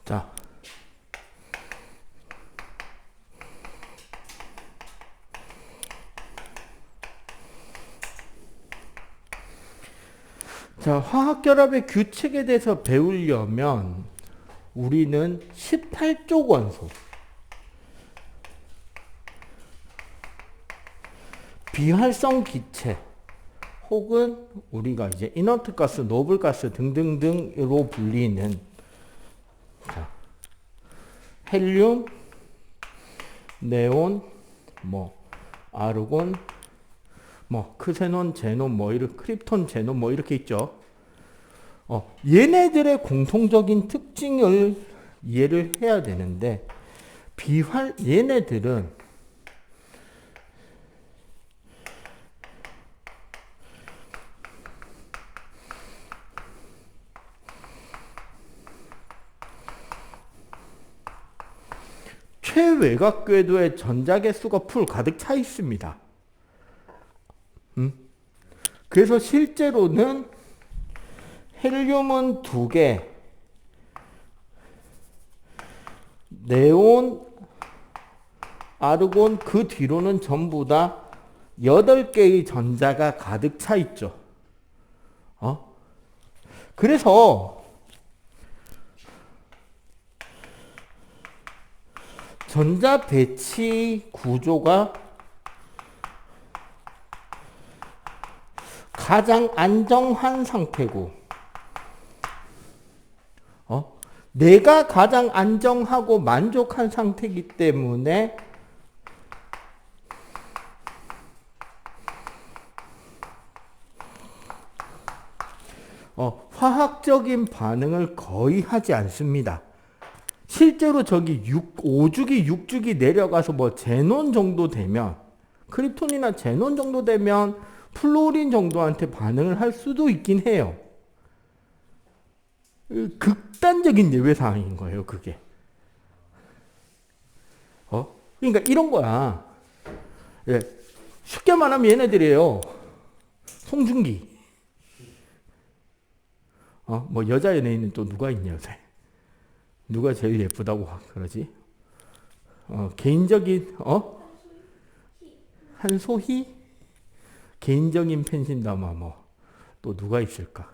자, 화학결합의 규칙에 대해서 배우려면 우리는 18조 원소, 비활성 기체, 혹은 우리가 이제 이너트 가스, 노블 가스 등등등으로 불리는 헬륨, 네온, 아르곤, 크세논, 제논, 이렇게 크립톤, 제논, 이렇게 있죠. 얘네들의 공통적인 특징을 이해를 해야 되는데, 얘네들은 최외곽 궤도에 전자 개수가 풀 가득 차 있습니다. 그래서 실제로는 헬륨은 2개, 네온, 아르곤 그 뒤로는 전부 다 8개의 전자가 가득 차 있죠. 그래서 전자 배치 구조가 가장 안정한 상태고, 내가 가장 안정하고 만족한 상태이기 때문에 화학적인 반응을 거의 하지 않습니다. 실제로 저기 5주기, 6주기 내려가서 제논 정도 되면, 크립톤이나 제논 정도 되면 플로린 정도한테 반응을 할 수도 있긴 해요. 극단적인 예외 사항인 거예요, 그게. 그러니까 이런 거야. 예. 쉽게 말하면 얘네들이에요. 송중기. 여자 연예인은 또 누가 있냐, 요새. 누가 제일 예쁘다고 그러지? 개인적인, 한소희? 개인적인 팬심담아, 또 누가 있을까?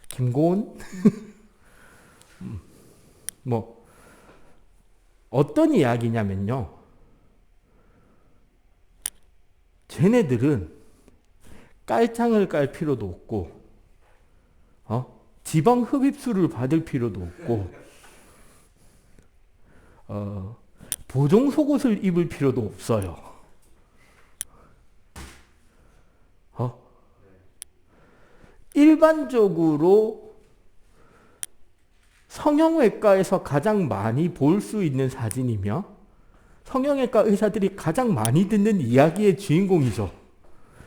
김고은? 어떤 이야기냐면요. 쟤네들은 깔창을 깔 필요도 없고, 지방 흡입술을 받을 필요도 없고, 보정 속옷을 입을 필요도 없어요. 일반적으로 성형외과에서 가장 많이 볼 수 있는 사진이며, 성형외과 의사들이 가장 많이 듣는 이야기의 주인공이죠.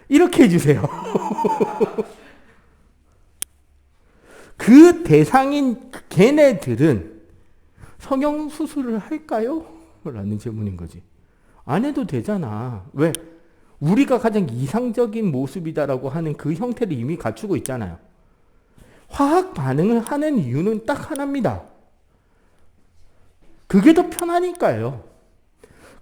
이렇게 해주세요. 그 대상인 걔네들은 성형수술을 할까요? 라는 질문인 거지. 안 해도 되잖아. 왜? 우리가 가장 이상적인 모습이다라고 하는 그 형태를 이미 갖추고 있잖아요. 화학 반응을 하는 이유는 딱 하나입니다. 그게 더 편하니까요.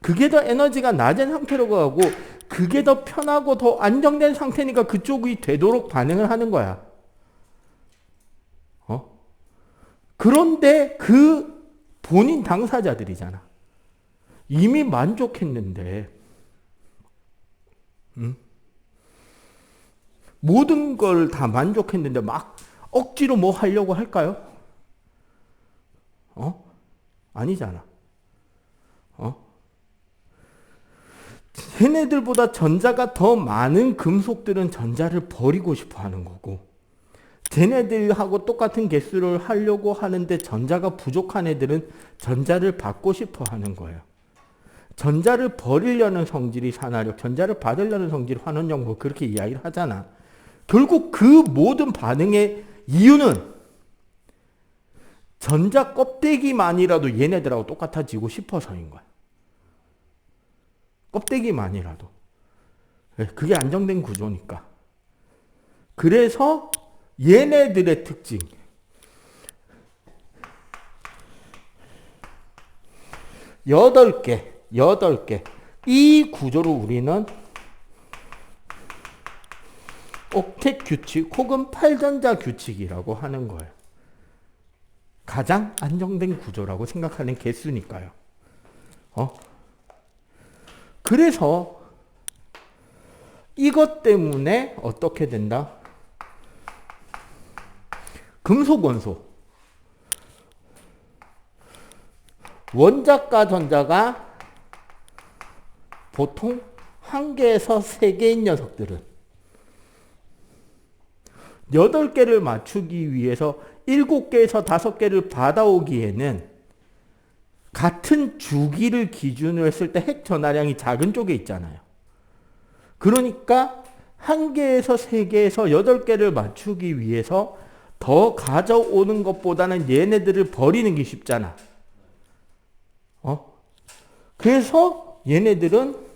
그게 더 에너지가 낮은 상태로 가고, 그게 더 편하고 더 안정된 상태니까 그쪽이 되도록 반응을 하는 거야. 그런데 그 본인 당사자들이잖아. 이미 만족했는데, 모든 걸 다 만족했는데 막 억지로 뭐 하려고 할까요? 아니잖아. 쟤네들보다 전자가 더 많은 금속들은 전자를 버리고 싶어 하는 거고, 쟤네들하고 똑같은 개수를 하려고 하는데 전자가 부족한 애들은 전자를 받고 싶어 하는 거예요. 전자를 버리려는 성질이 산화력, 전자를 받으려는 성질이 환원형, 그렇게 이야기를 하잖아. 결국 그 모든 반응의 이유는 전자 껍데기만이라도 얘네들하고 똑같아지고 싶어서인 거야. 껍데기만이라도. 그게 안정된 구조니까. 그래서 얘네들의 특징. 8개. 이 구조를 우리는 옥텟 규칙 혹은 8전자 규칙이라고 하는 거예요. 가장 안정된 구조라고 생각하는 개수니까요. 그래서 이것 때문에 어떻게 된다? 금속 원소. 원자과 전자가 보통 1개에서 3개인 녀석들은 8개를 맞추기 위해서 7개에서 5개를 받아오기에는 같은 주기를 기준으로 했을 때 핵 전하량이 작은 쪽에 있잖아요. 그러니까 1개에서 3개에서 8개를 맞추기 위해서 더 가져오는 것보다는 얘네들을 버리는 게 쉽잖아. 그래서 얘네들은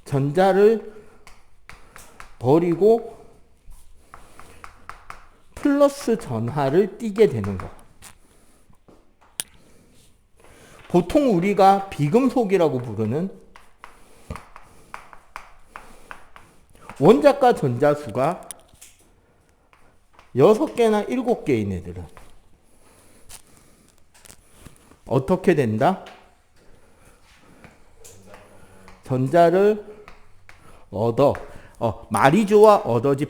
전자를 버리고 플러스 전하를 띠게 되는 거. 보통 우리가 비금속이라고 부르는 원자과 전자수가 6개나 7개인 애들은 어떻게 된다? 전자를 말이 좋아 얻어지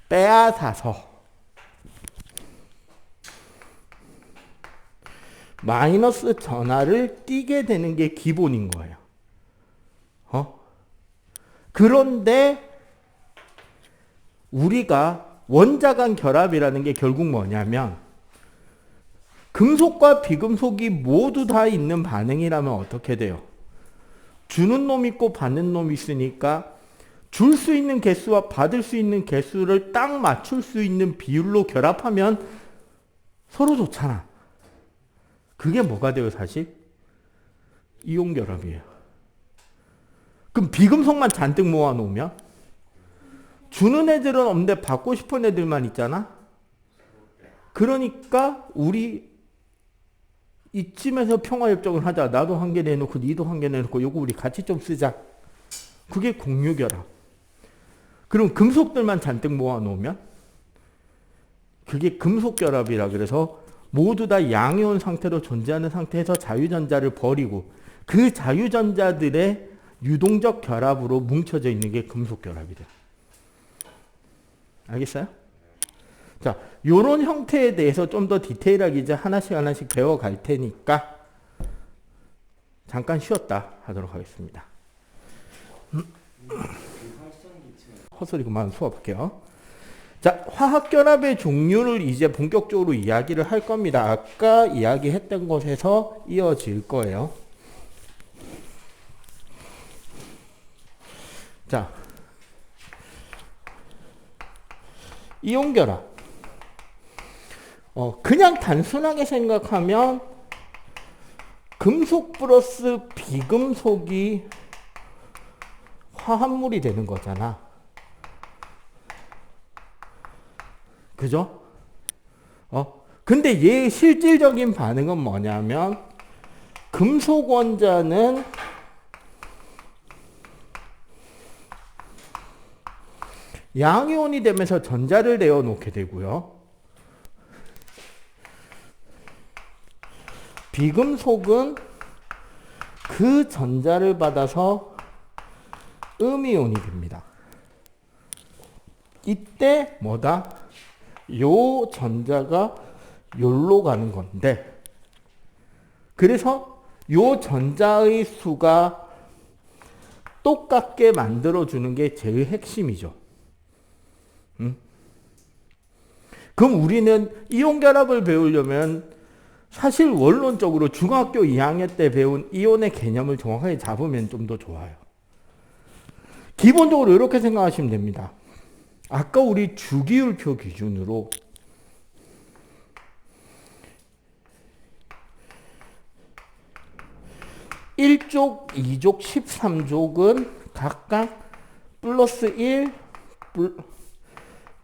빼앗아서 마이너스 전하를 띠게 되는 게 기본인 거예요. 그런데 우리가 원자 간 결합이라는 게 결국 뭐냐면 금속과 비금속이 모두 다 있는 반응이라면 어떻게 돼요? 주는 놈 있고 받는 놈이 있으니까 줄 수 있는 개수와 받을 수 있는 개수를 딱 맞출 수 있는 비율로 결합하면 서로 좋잖아. 그게 뭐가 돼요, 사실? 이온 결합이에요. 그럼 비금속만 잔뜩 모아놓으면 주는 애들은 없는데 받고 싶은 애들만 있잖아. 그러니까 우리 이쯤에서 평화협정을 하자. 나도 1개 내놓고 니도 1개 내놓고 요거 우리 같이 좀 쓰자. 그게 공유결합. 그럼 금속들만 잔뜩 모아놓으면 그게 금속결합이라 그래서 모두 다 양이온 상태로 존재하는 상태에서 자유전자를 버리고 그 자유전자들의 유동적 결합으로 뭉쳐져 있는 게 금속결합이 돼요. 알겠어요? 자, 요런 형태에 대해서 좀 더 디테일하게 이제 하나씩 배워갈 테니까 잠깐 쉬었다 하도록 하겠습니다. 헛소리 그만 수업할게요. 자, 화학결합의 종류를 이제 본격적으로 이야기를 할 겁니다. 아까 이야기했던 것에서 이어질 거예요. 자, 이온결합. 그냥 단순하게 생각하면 금속 플러스 비금속이 화합물이 되는 거잖아. 그죠? 근데 얘의 실질적인 반응은 뭐냐면 금속 원자는 양이온이 되면서 전자를 내어놓게 되고요. 비금속은 그 전자를 받아서 음이온이 됩니다. 이때 뭐다? 요 전자가 요로 가는 건데 그래서 요 전자의 수가 똑같게 만들어주는 게 제일 핵심이죠. 그럼 우리는 이온결합을 배우려면 사실 원론적으로 중학교 2학년 때 배운 이온의 개념을 정확하게 잡으면 좀 더 좋아요. 기본적으로 이렇게 생각하시면 됩니다. 아까 우리 주기율표 기준으로 (1족) (2족) (13족은) 각각 플러스 1,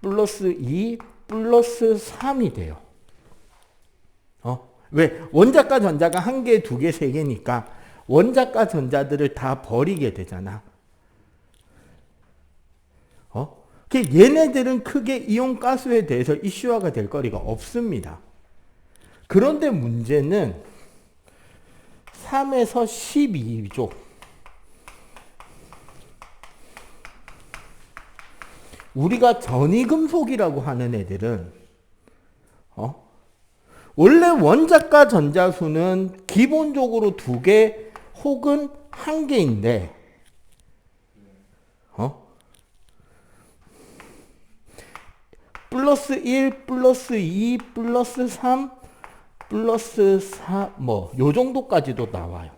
플러스 2, 플러스 3이 돼요. 왜? 원자과 전자가 한 개, 두 개, 세 개니까 원자과 전자들을 다 버리게 되잖아. 얘네들은 크게 이온 가스에 대해서 이슈화가 될 거리가 없습니다. 그런데 문제는 3에서 12조. 우리가 전이금속이라고 하는 애들은 원래 원자과 전자수는 기본적으로 2개 혹은 1개인데 플러스 1, 플러스 2, 플러스 3, 플러스 4, 요 정도까지도 나와요.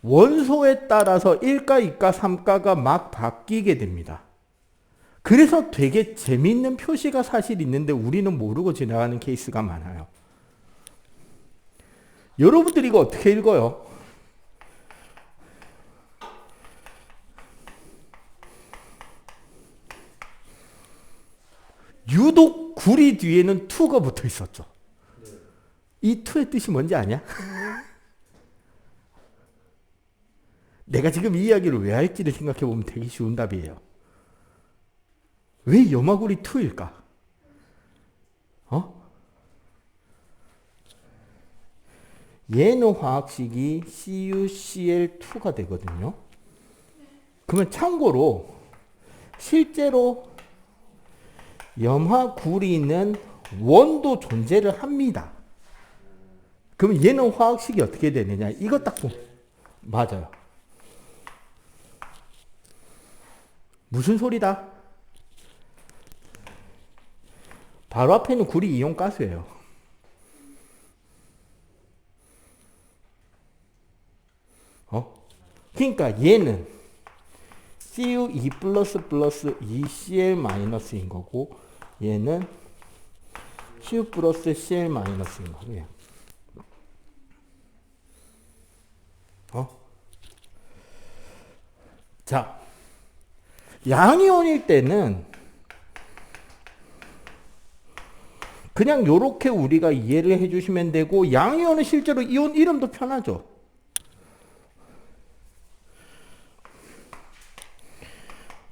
원소에 따라서 1가, 2가, 3가가 막 바뀌게 됩니다. 그래서 되게 재미있는 표시가 사실 있는데 우리는 모르고 지나가는 케이스가 많아요. 여러분들이 이거 어떻게 읽어요? 유독 구리 뒤에는 2가 붙어 있었죠. 이 2의 뜻이 뭔지 아냐? 내가 지금 이 이야기를 왜 할지를 생각해 보면 되게 쉬운 답이에요. 왜 염화구리 2일까? 얘는 화학식이 CuCl2가 되거든요. 그러면 참고로 실제로 염화구리는 원도 존재를 합니다. 그러면 얘는 화학식이 어떻게 되느냐? 이거 딱 보면 맞아요. 무슨 소리다? 바로 앞에는 구리 이온 가스예요. 그러니까 얘는 Cu2 플러스 플러스 2Cl 마이너스인 거고 얘는 Cu 플러스 Cl 마이너스인 거고요. 자, 양이온일 때는 그냥 요렇게 우리가 이해를 해주시면 되고 양이온은 실제로 이온 이름도 편하죠.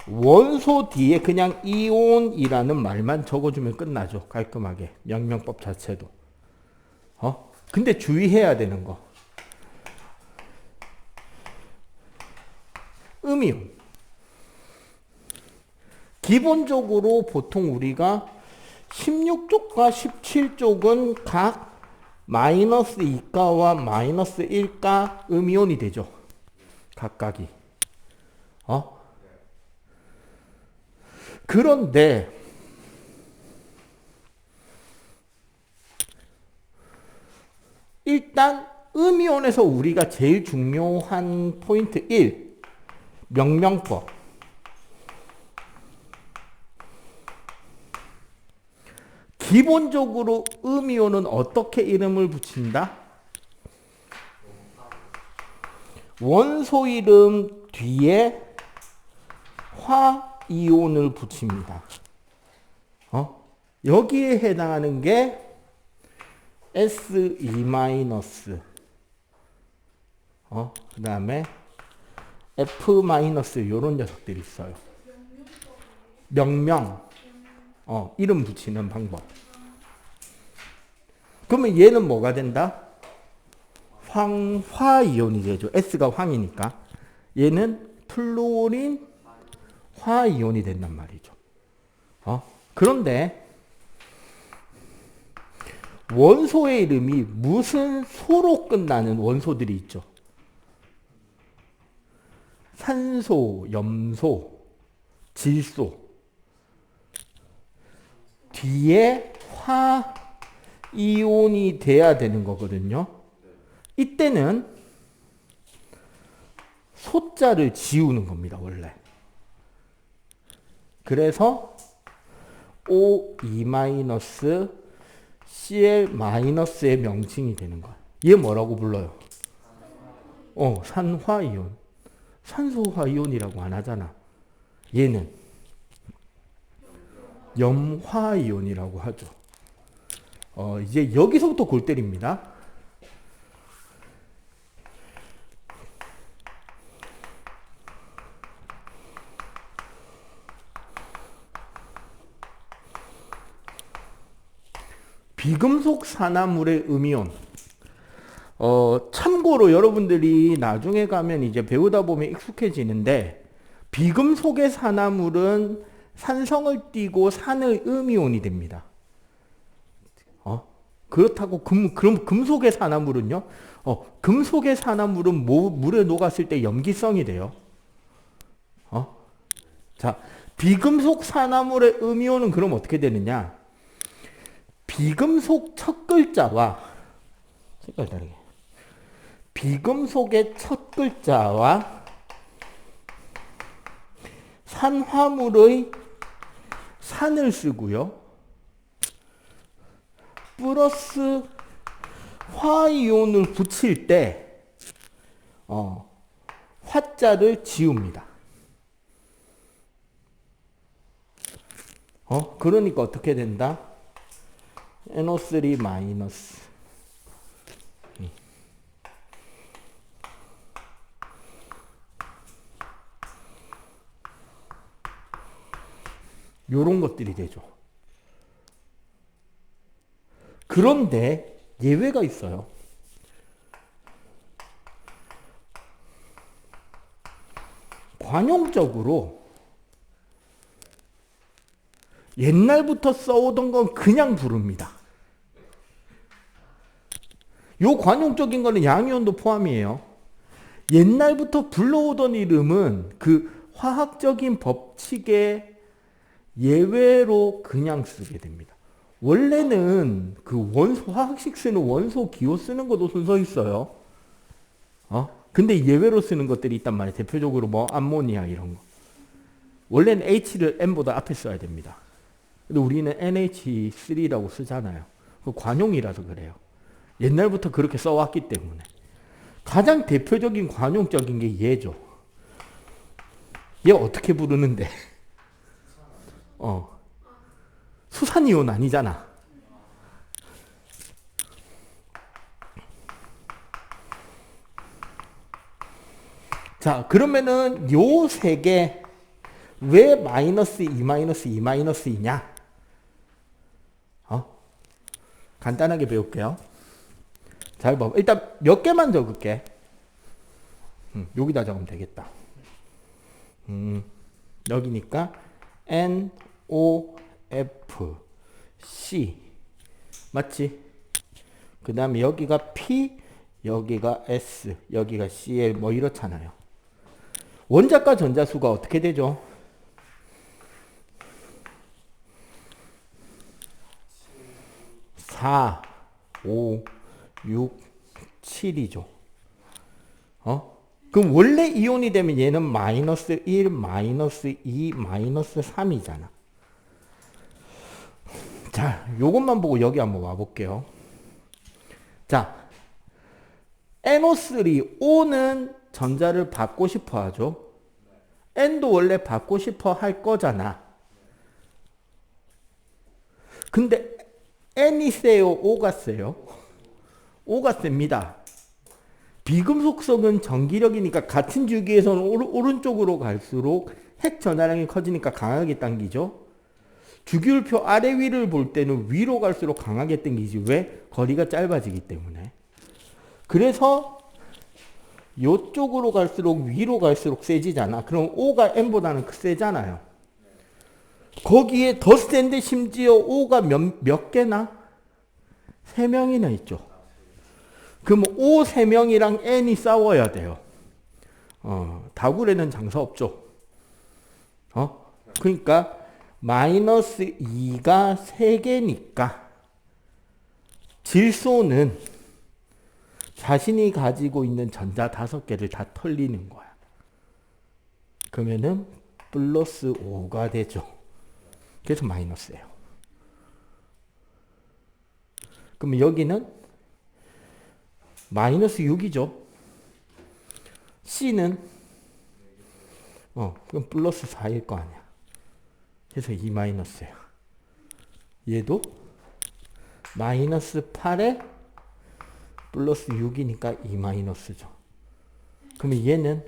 원소 뒤에 그냥 이온이라는 말만 적어주면 끝나죠. 깔끔하게. 명명법 자체도. 근데 주의해야 되는 거. 음이온. 기본적으로 보통 우리가 16쪽과 17쪽은 각 마이너스 2가와 마이너스 1가 음이온이 되죠. 각각이. 그런데 일단 음이온에서 우리가 제일 중요한 포인트 1. 명명법. 기본적으로 음이온은 어떻게 이름을 붙인다? 원소 이름 뒤에 화이온을 붙입니다. 여기에 해당하는 게 Se-, 그 다음에 F- 이런 녀석들이 있어요. 명명. 이름 붙이는 방법. 그러면 얘는 뭐가 된다? 황화이온이 되죠. S가 황이니까. 얘는 플루오린 화이온이 된단 말이죠. 그런데 원소의 이름이 무슨 소로 끝나는 원소들이 있죠. 산소, 염소, 질소. 뒤에 화이온이 돼야 되는 거거든요. 이때는 소자를 지우는 겁니다, 원래. 그래서 O2- Cl-의 명칭이 되는 거야. 얘 뭐라고 불러요? 산화이온. 산소화이온이라고 안 하잖아. 얘는 염화이온이라고 하죠. 이제 여기서부터 골 때립니다. 비금속 산화물의 음이온. 참고로 여러분들이 나중에 가면 이제 배우다 보면 익숙해지는데, 비금속의 산화물은 산성을 띠고 산의 음이온이 됩니다. 그렇다고 그럼 금속의 산화물은요? 금속의 산화물은 물에 녹았을 때 염기성이 돼요. 자, 비금속 산화물의 음이온은 그럼 어떻게 되느냐? 비금속 첫 글자와, 색깔 다르게. 비금속의 첫 글자와 산화물의 산을 쓰고요. 플러스 화이온을 붙일 때 화자를 지웁니다. 그러니까 어떻게 된다? NO3 마이너스. 요런 것들이 되죠. 그런데 예외가 있어요. 관용적으로 옛날부터 써오던 건 그냥 부릅니다. 요 관용적인 거는 양이온도 포함이에요. 옛날부터 불러오던 이름은 그 화학적인 법칙의 예외로 그냥 쓰게 됩니다. 원래는 그 원소, 화학식 쓰는 원소, 기호 쓰는 것도 순서 있어요. 근데 예외로 쓰는 것들이 있단 말이에요. 대표적으로 뭐 암모니아 이런 거. 원래는 H를 N보다 앞에 써야 됩니다. 근데 우리는 NH3라고 쓰잖아요. 그 관용이라서 그래요. 옛날부터 그렇게 써왔기 때문에. 가장 대표적인 관용적인 게 얘죠. 얘 어떻게 부르는데? 수산이온 아니잖아. 자, 그러면은 요 세 개 왜 마이너스 2 마이너스 2 마이너스이냐? 간단하게 배울게요. 잘 봐. 일단 몇 개만 적을게. 여기다 적으면 되겠다. 여기니까 N, O, F, C. 맞지? 그 다음에 여기가 P, 여기가 S, 여기가 C에 뭐 이렇잖아요. 원자과 전자수가 어떻게 되죠? 4, 5, 6, 7이죠. 그럼 원래 이온이 되면 얘는 마이너스 1, 마이너스 2, 마이너스 3이잖아. 자, 요것만 보고 여기 한번 와볼게요. 자, NO3, O는 전자를 받고 싶어 하죠. N도 원래 받고 싶어 할 거잖아. 근데 N이 세요? O가 세요? O가 셉니다. 비금속성은 전기력이니까 같은 주기에서는 오른쪽으로 갈수록 핵 전하량이 커지니까 강하게 당기죠. 주기율표 아래 위를 볼 때는 위로 갈수록 강하게 당기지. 왜? 거리가 짧아지기 때문에. 그래서 이쪽으로 갈수록 위로 갈수록 세지잖아. 그럼 O가 N보다는 세잖아요. 거기에 더 센데 심지어 O가 몇 개나? 3명이나 있죠. 그럼 O 3명이랑 N이 싸워야 돼요. 다굴에는 장사 없죠. 그러니까 마이너스 2가 3개니까 질소는 자신이 가지고 있는 전자 5개를 다 털리는 거야. 그러면은 플러스 5가 되죠. 그래서 마이너스예요. 그러면 여기는 마이너스 6이죠. C는 그럼 플러스 4일 거 아니야. 그래서 2 마이너스예요. 얘도 마이너스 8에 플러스 6이니까 2 마이너스죠. 그러면 얘는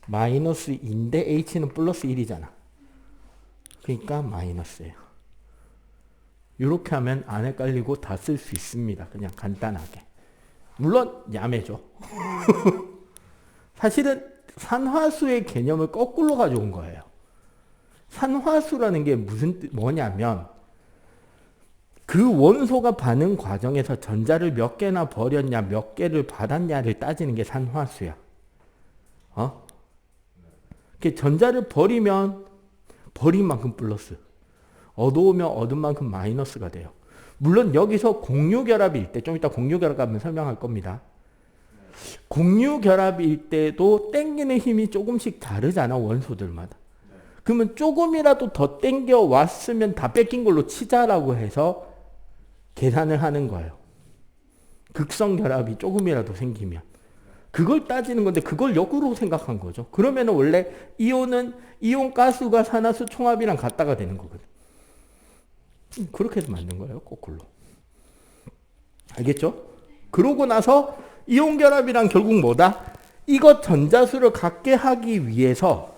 마이너스 2인데 h는 플러스 1이잖아. 그러니까 마이너스예요. 이렇게 하면 안 헷갈리고 다 쓸 수 있습니다. 그냥 간단하게. 물론 야매죠. 사실은 산화수의 개념을 거꾸로 가져온 거예요. 산화수라는 게 뭐냐면 그 원소가 반응 과정에서 전자를 몇 개나 버렸냐, 몇 개를 받았냐를 따지는 게 산화수야. 전자를 버리면 버린 만큼 플러스, 얻어오면 얻은 만큼 마이너스가 돼요. 물론 여기서 공유결합일 때, 좀 이따 공유결합 한번 설명할 겁니다. 공유결합일 때도 땡기는 힘이 조금씩 다르잖아, 원소들마다. 그러면 조금이라도 더 땡겨 왔으면 다 뺏긴 걸로 치자라고 해서 계산을 하는 거예요. 극성결합이 조금이라도 생기면. 그걸 따지는 건데 그걸 역으로 생각한 거죠. 그러면 원래 이온은 이온 가스가 산화수 총합이랑 같다가 되는 거거든. 그렇게 해서 만든 거예요. 거꾸로. 알겠죠? 그러고 나서 이온 결합이랑 결국 뭐다? 이거 전자수를 갖게 하기 위해서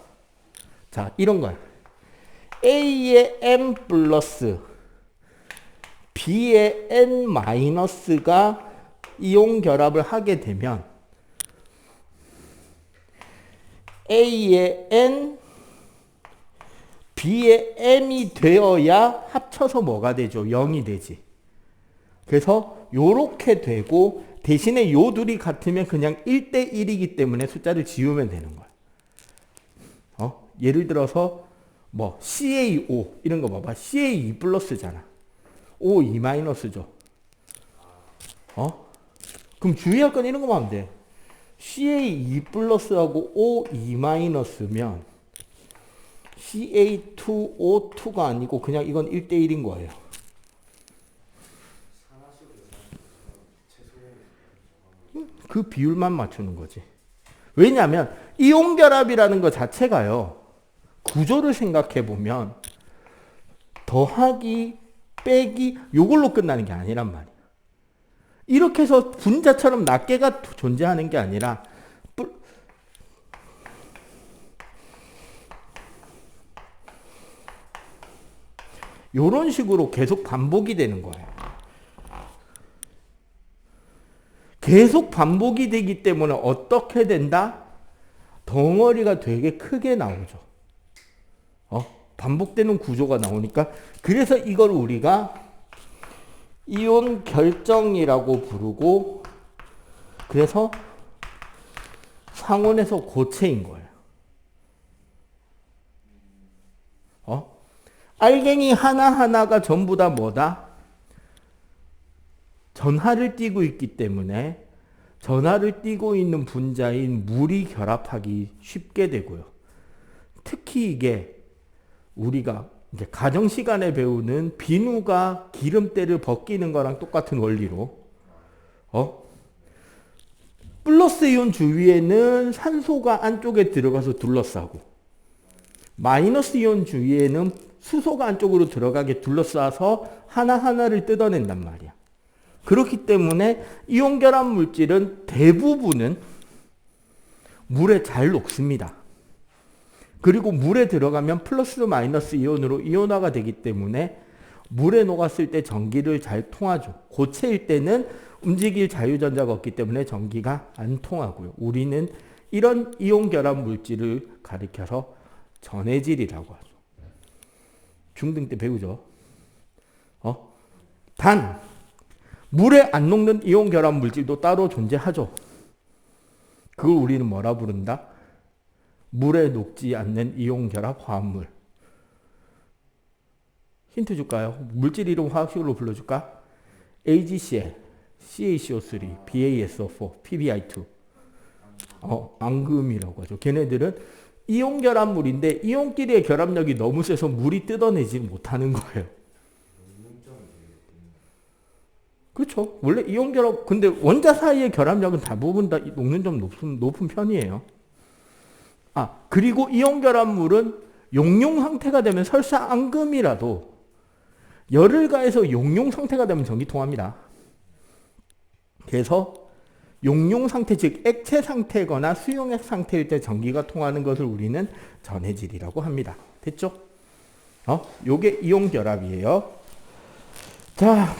자 이런 거야. A의 M 플러스 B의 N 마이너스가 이온 결합을 하게 되면 A의 N, B의 M이 되어야 합쳐서 뭐가 되죠? 0이 되지. 그래서 요렇게 되고 대신에 요 둘이 같으면 그냥 1대1이기 때문에 숫자를 지우면 되는 거야. 예를 들어서 뭐 CaO 이런 거 봐봐. CaE 플러스잖아. O2 마이너스죠. 그럼 주의할 건 이런 거만 하면 돼. CaE 플러스하고 O2 마이너스면 Ca2O2가 아니고 그냥 이건 1대1인 거예요. 그 비율만 맞추는 거지. 왜냐하면 이온 결합이라는 것 자체가요. 구조를 생각해 보면 더하기 빼기 요걸로 끝나는 게 아니란 말이야. 이렇게 해서 분자처럼 낱개가 존재하는 게 아니라 이런 식으로 계속 반복이 되는 거예요. 계속 반복이 되기 때문에 어떻게 된다? 덩어리가 되게 크게 나오죠. 반복되는 구조가 나오니까 그래서 이걸 우리가 이온 결정이라고 부르고 그래서 상온에서 고체인 거예요. 알갱이 하나하나가 전부 다 뭐다? 전하를 띠고 있기 때문에 전하를 띠고 있는 분자인 물이 결합하기 쉽게 되고요. 특히 이게 우리가 이제 가정 시간에 배우는 비누가 기름때를 벗기는 거랑 똑같은 원리로 플러스 이온 주위에는 산소가 안쪽에 들어가서 둘러싸고 마이너스 이온 주위에는 수소가 안쪽으로 들어가게 둘러싸서 하나하나를 뜯어낸단 말이야. 그렇기 때문에 이온 결합 물질은 대부분은 물에 잘 녹습니다. 그리고 물에 들어가면 플러스 마이너스 이온으로 이온화가 되기 때문에 물에 녹았을 때 전기를 잘 통하죠. 고체일 때는 움직일 자유전자가 없기 때문에 전기가 안 통하고요. 우리는 이런 이온 결합 물질을 가리켜서 전해질이라고 하죠. 중등 때 배우죠. 단 물에 안 녹는 이온 결합 물질도 따로 존재하죠. 그걸 우리는 뭐라 부른다? 물에 녹지 않는 이온 결합 화합물. 힌트 줄까요? 물질 이름 화학식으로 불러줄까? AgCl, CaCO3, BaSO4, PbI2. 앙금이라고 하죠. 걔네들은 이온 결합물인데 이온끼리의 결합력이 너무 세서 물이 뜯어내지 못하는 거예요. 그렇죠. 원래 이온 결합, 근데 원자 사이의 결합력은 대부분 다 녹는 점 높은 편이에요. 그리고 이온 결합물은 용융 상태가 되면 설사 앙금이라도 열을 가해서 용융 상태가 되면 전기 통합니다. 그래서 용융 상태, 즉 액체 상태거나 수용액 상태일 때 전기가 통하는 것을 우리는 전해질이라고 합니다. 됐죠? 요게 이온 결합이에요. 자,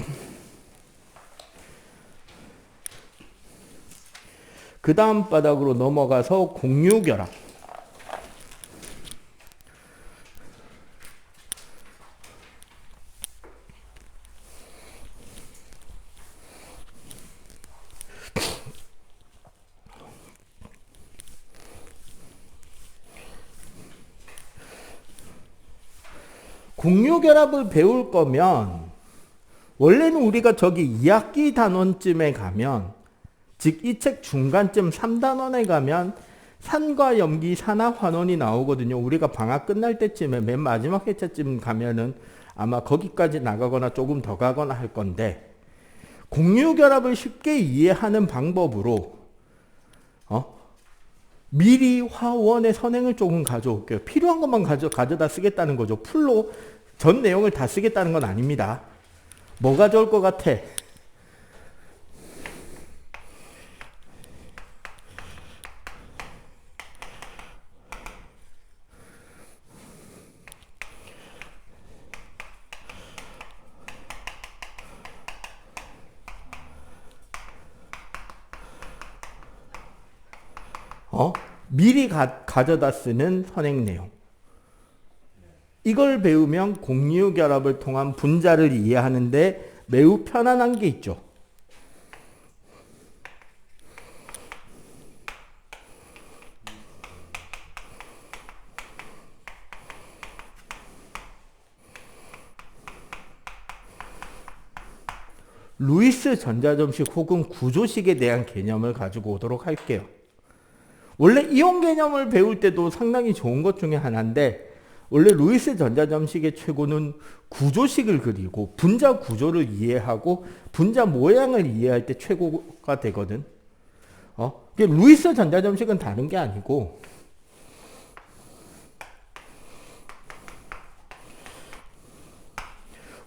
그 다음 바닥으로 넘어가서 공유 결합. 공유 결합을 배울 거면 원래는 우리가 저기 2학기 단원쯤에 가면, 즉 이 책 중간쯤 3단원에 가면 산과 염기, 산화환원이 나오거든요. 우리가 방학 끝날 때쯤에 맨 마지막 회차쯤 가면은 아마 거기까지 나가거나 조금 더 가거나 할 건데, 공유 결합을 쉽게 이해하는 방법으로 미리 화원의 선행을 조금 가져올게요. 필요한 것만 가져다 쓰겠다는 거죠. 풀로 전 내용을 다 쓰겠다는 건 아닙니다. 뭐가 좋을 것 같아? 미리 가져다 쓰는 선행 내용. 이걸 배우면 공유 결합을 통한 분자를 이해하는데 매우 편안한 게 있죠. 루이스 전자점식 혹은 구조식에 대한 개념을 가지고 오도록 할게요. 원래 이온 개념을 배울 때도 상당히 좋은 것 중에 하나인데, 원래 루이스 전자점식의 최고는 구조식을 그리고 분자 구조를 이해하고 분자 모양을 이해할 때 최고가 되거든. 루이스 전자점식은 다른 게 아니고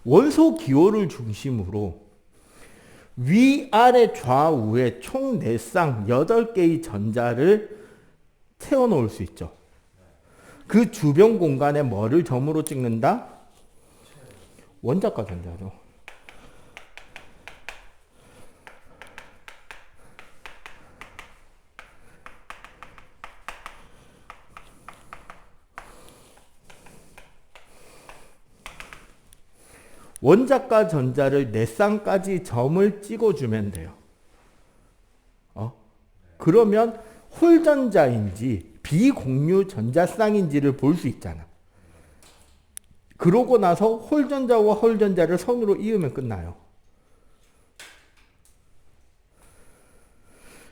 원소 기호를 중심으로 위아래 좌우에 총 4쌍 8개의 전자를 채워 놓을 수 있죠. 그 주변 공간에 뭐를 점으로 찍는다? 원자과 전자죠. 원자과 전자를 4쌍까지 점을 찍어주면 돼요. 그러면 홀전자인지 비공유 전자쌍인지를 볼 수 있잖아. 그러고 나서 홀전자와 홀전자를 선으로 이으면 끝나요.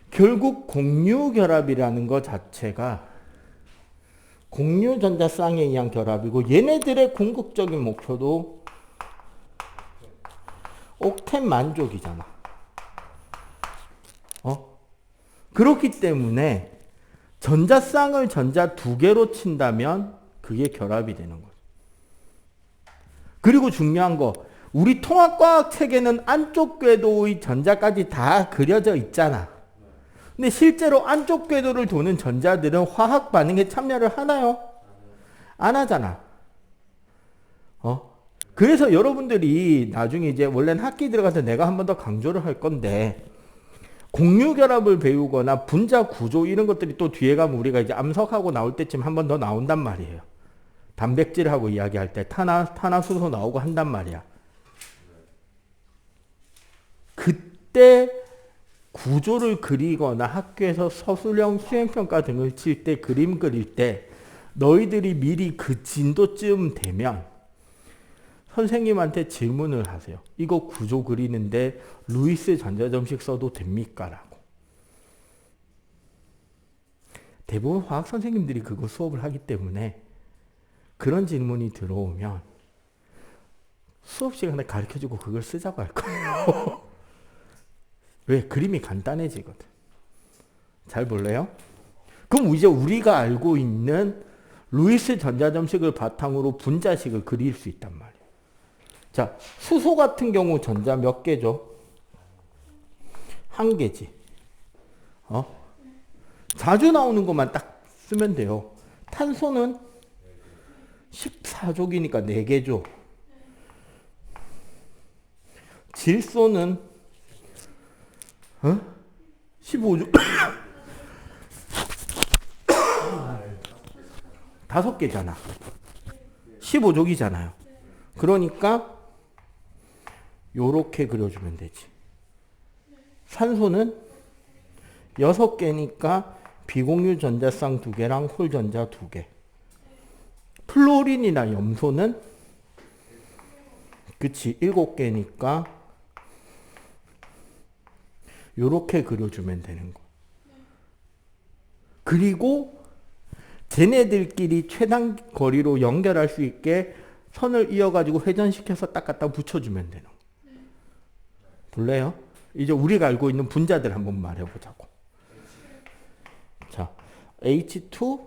결국 공유 결합이라는 것 자체가 공유 전자쌍에 의한 결합이고, 얘네들의 궁극적인 목표도 옥텟 만족이잖아. 그렇기 때문에 전자쌍을 전자 2개로 친다면 그게 결합이 되는 거죠. 그리고 중요한 거, 우리 통합과학 책에는 안쪽 궤도의 전자까지 다 그려져 있잖아. 근데 실제로 안쪽 궤도를 도는 전자들은 화학 반응에 참여를 하나요? 안 하잖아. 그래서 여러분들이 나중에 이제 원래는 학기 들어가서 내가 한 번 더 강조를 할 건데, 공유 결합을 배우거나 분자 구조 이런 것들이 또 뒤에 가면 우리가 이제 암석하고 나올 때쯤 한 번 더 나온단 말이에요. 단백질하고 이야기할 때 탄화수소 나오고 한단 말이야. 그때 구조를 그리거나 학교에서 서술형 수행평가 등을 칠 때, 그림 그릴 때 너희들이 미리 그 진도쯤 되면 선생님한테 질문을 하세요. 이거 구조 그리는데 루이스 전자점식 써도 됩니까? 라고. 대부분 화학 선생님들이 그거 수업을 하기 때문에 그런 질문이 들어오면 수업 시간에 가르쳐주고 그걸 쓰자고 할 거예요. 왜? 그림이 간단해지거든. 잘 볼래요? 그럼 이제 우리가 알고 있는 루이스 전자점식을 바탕으로 분자식을 그릴 수 있단 말이에요. 자, 수소 같은 경우 전자 몇 개죠? 한 개지. 자주 나오는 것만 딱 쓰면 돼요. 탄소는 14족이니까 4개죠. 질소는 15족 5개잖아. 15족이잖아요. 그러니까 요렇게 그려주면 되지. 산소는 6개니까 비공유 전자쌍 2개랑 홀 전자 2개. 플로린이나 염소는 그치 7개니까 요렇게 그려주면 되는 거. 그리고 쟤네들끼리 최단 거리로 연결할 수 있게 선을 이어가지고 회전시켜서 딱 갖다 붙여주면 되는 거. 볼래요? 이제 우리가 알고 있는 분자들 한번 말해보자고. 자, H2,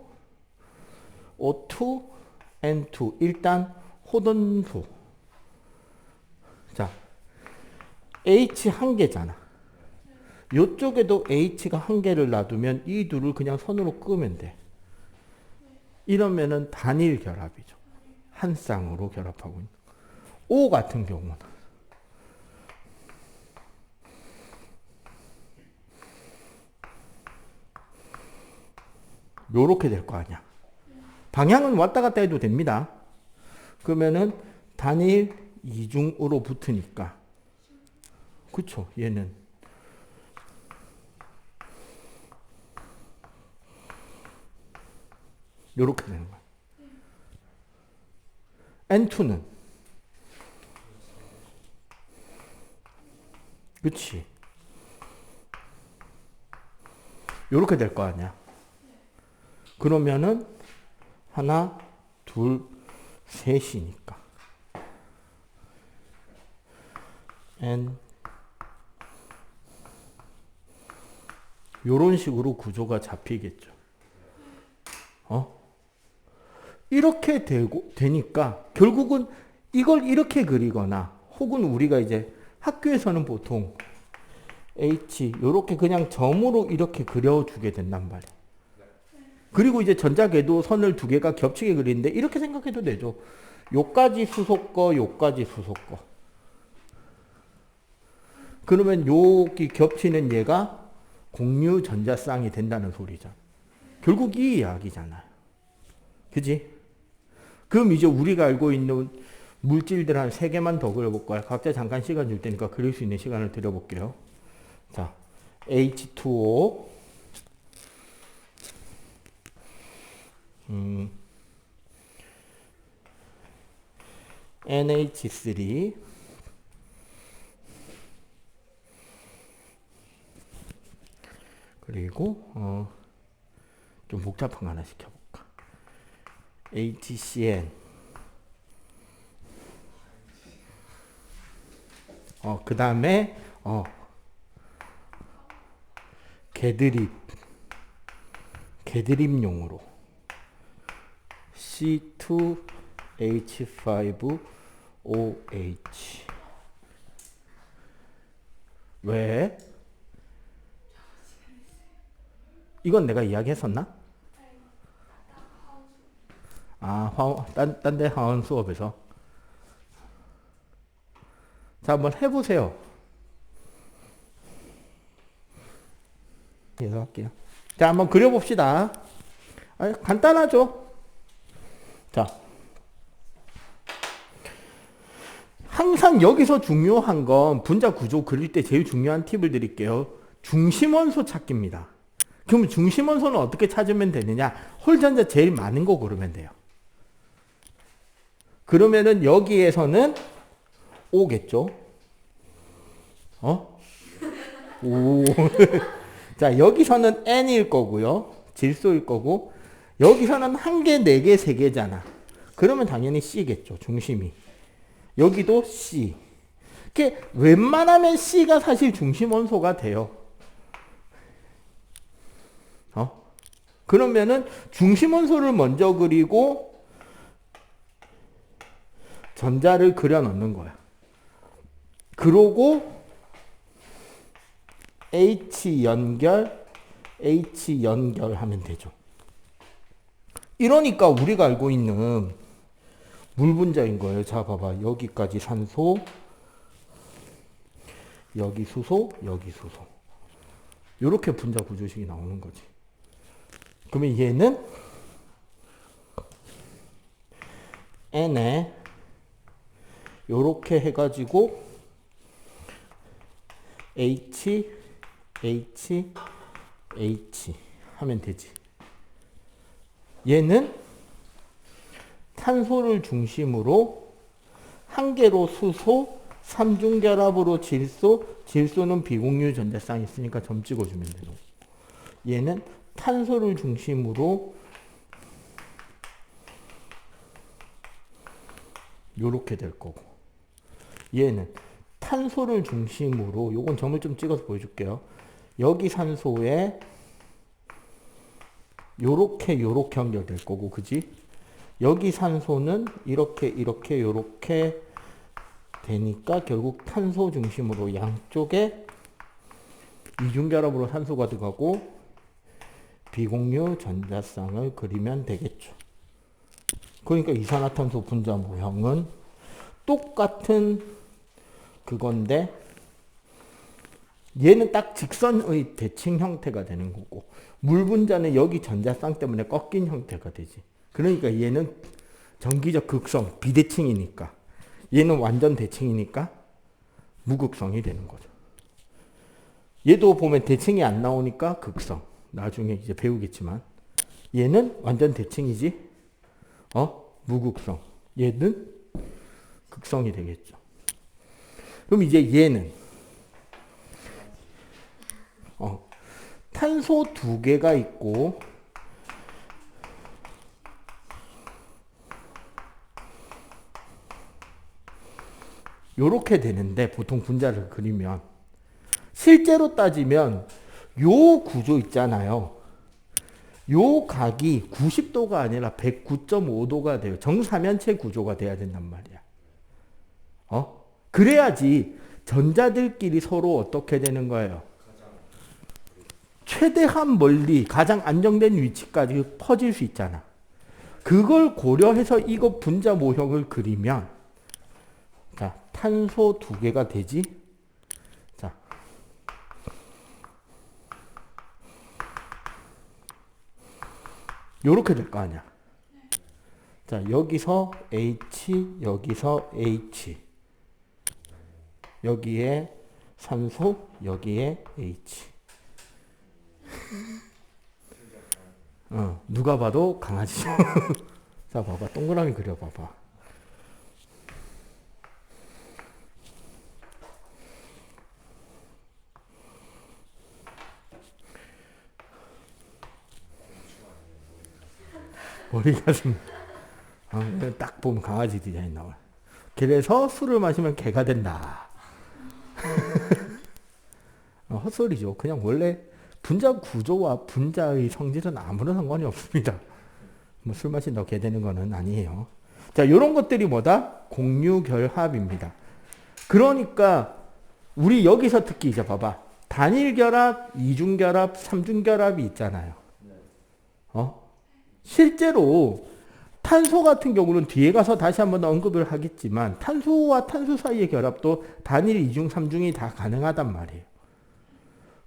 O2, N2. 일단 호돈소. 자, H 한 개잖아. 요쪽에도 H가 한 개를 놔두면 이 둘을 그냥 선으로 끄면 돼. 이러면은 단일 결합이죠. 한 쌍으로 결합하고 있는. O 같은 경우는 요렇게 될 거 아니야. 방향은 왔다 갔다 해도 됩니다. 그러면은 단일 이중으로 붙으니까. 그쵸? 얘는 요렇게 되는 거야. N2는 그치? 요렇게 될 거 아니야. 그러면은 하나, 둘, 셋이니까 N 요런 식으로 구조가 잡히겠죠. 이렇게 되니까 결국은 이걸 이렇게 그리거나 혹은 우리가 이제 학교에서는 보통 H 요렇게 그냥 점으로 이렇게 그려주게 된단 말이에요. 그리고 이제 전자궤도 선을 2개가 겹치게 그리는데 이렇게 생각해도 되죠. 요까지 수소거, 요까지 수소거. 그러면 여기 겹치는 얘가 공유 전자쌍이 된다는 소리죠. 결국 이 이야기잖아요. 그지? 그럼 이제 우리가 알고 있는 물질들 한 3개만 더 그려볼까요? 각자 잠깐 시간 줄 테니까 그릴 수 있는 시간을 드려볼게요. 자, H2O NH3 그리고 좀 복잡한 거 하나 시켜볼까? HCN 그 다음에 개드립용으로 C2H5OH 왜? 이건 내가 이야기했었나? 딴 데 하원 수업에서. 자, 한번 해보세요. 계속 할게요. 자, 한번 그려봅시다. 간단하죠? 자. 항상 여기서 중요한 건 분자 구조 그릴 때 제일 중요한 팁을 드릴게요. 중심원소 찾기입니다. 그러면 중심원소는 어떻게 찾으면 되느냐? 홀전자 제일 많은 거 고르면 돼요. 그러면은 여기에서는 O겠죠? 오. 자, 여기서는 N일 거고요. 질소일 거고. 여기서는 1개, 4개, 3개잖아. 그러면 당연히 C겠죠. 중심이. 여기도 C. 이게 웬만하면 C가 사실 중심원소가 돼요. 그러면은 중심원소를 먼저 그리고 전자를 그려 넣는 거야. 그러고 H 연결 하면 되죠. 이러니까 우리가 알고 있는 물 분자인 거예요. 자, 봐봐. 여기까지 산소, 여기 수소, 여기 수소. 이렇게 분자 구조식이 나오는 거지. 그러면 얘는 N에 요렇게 해가지고 H 하면 되지. 얘는 탄소를 중심으로 한 개로 수소, 삼중결합으로 질소, 질소는 비공유 전자쌍이 있으니까 점 찍어주면 되고. 얘는 탄소를 중심으로 요렇게 될 거고. 얘는 탄소를 중심으로, 요건 점을 좀 찍어서 보여줄게요. 여기 산소에 요렇게 연결될 거고, 그지? 여기 산소는 이렇게 요렇게 되니까 결국 탄소 중심으로 양쪽에 이중결합으로 산소가 들어가고 비공유 전자쌍을 그리면 되겠죠. 그러니까 이산화탄소 분자 모형은 똑같은 그건데 얘는 딱 직선의 대칭 형태가 되는 거고, 물 분자는 여기 전자쌍 때문에 꺾인 형태가 되지. 그러니까 얘는 정기적 극성, 비대칭이니까, 얘는 완전 대칭이니까 무극성이 되는 거죠. 얘도 보면 대칭이 안 나오니까 극성. 나중에 이제 배우겠지만 얘는 완전 대칭이지. 무극성. 얘는 극성이 되겠죠. 그럼 이제 얘는 탄소 두 개가 있고 요렇게 되는데, 보통 분자를 그리면 실제로 따지면 요 구조 있잖아요. 요 각이 90도가 아니라 109.5도가 돼요. 정사면체 구조가 돼야 된단 말이야. 그래야지 전자들끼리 서로 어떻게 되는 거예요? 최대한 멀리 가장 안정된 위치까지 퍼질 수 있잖아. 그걸 고려해서 이거 분자 모형을 그리면, 자, 탄소 두 개가 되지. 자, 요렇게 될 거 아니야. 자, 여기서 H, 여기서 H. 여기에 산소, 여기에 H. 누가 봐도 강아지. 자, 봐봐. 동그라미 그려봐봐. 머리가 좀, 딱 보면 강아지 디자인 나와요. 그래서 술을 마시면 개가 된다. 헛소리죠. 그냥 원래 분자 구조와 분자의 성질은 아무런 상관이 없습니다. 뭐 술 마신다고 개 되는 거는 아니에요. 자, 이런 것들이 뭐다? 공유결합입니다. 그러니까 우리 여기서 특히 이제 봐봐. 단일결합, 이중결합, 삼중결합이 있잖아요. 실제로 탄소 같은 경우는 뒤에 가서 다시 한번 언급을 하겠지만 탄소와 탄소 사이의 결합도 단일, 이중, 삼중이 다 가능하단 말이에요.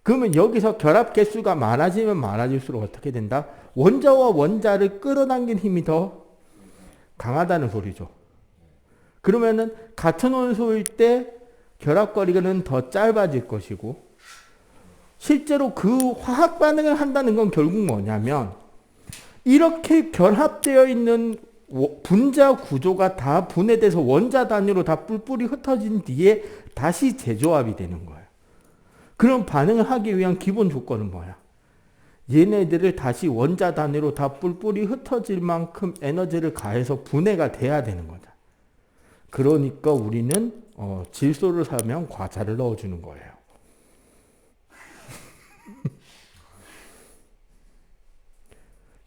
그러면 여기서 결합 개수가 많아지면 많아질수록 어떻게 된다? 원자와 원자를 끌어당긴 힘이 더 강하다는 소리죠. 그러면은 같은 원소일 때 결합거리는 더 짧아질 것이고, 실제로 그 화학 반응을 한다는 건 결국 뭐냐면 이렇게 결합되어 있는 분자 구조가 다 분해돼서 원자 단위로 다 뿔뿔이 흩어진 뒤에 다시 재조합이 되는 거예요. 그런 반응을 하기 위한 기본 조건은 뭐야? 얘네들을 다시 원자 단위로 다 뿔뿔이 흩어질 만큼 에너지를 가해서 분해가 돼야 되는 거다. 그러니까 우리는 질소를 사면 과자를 넣어주는 거예요.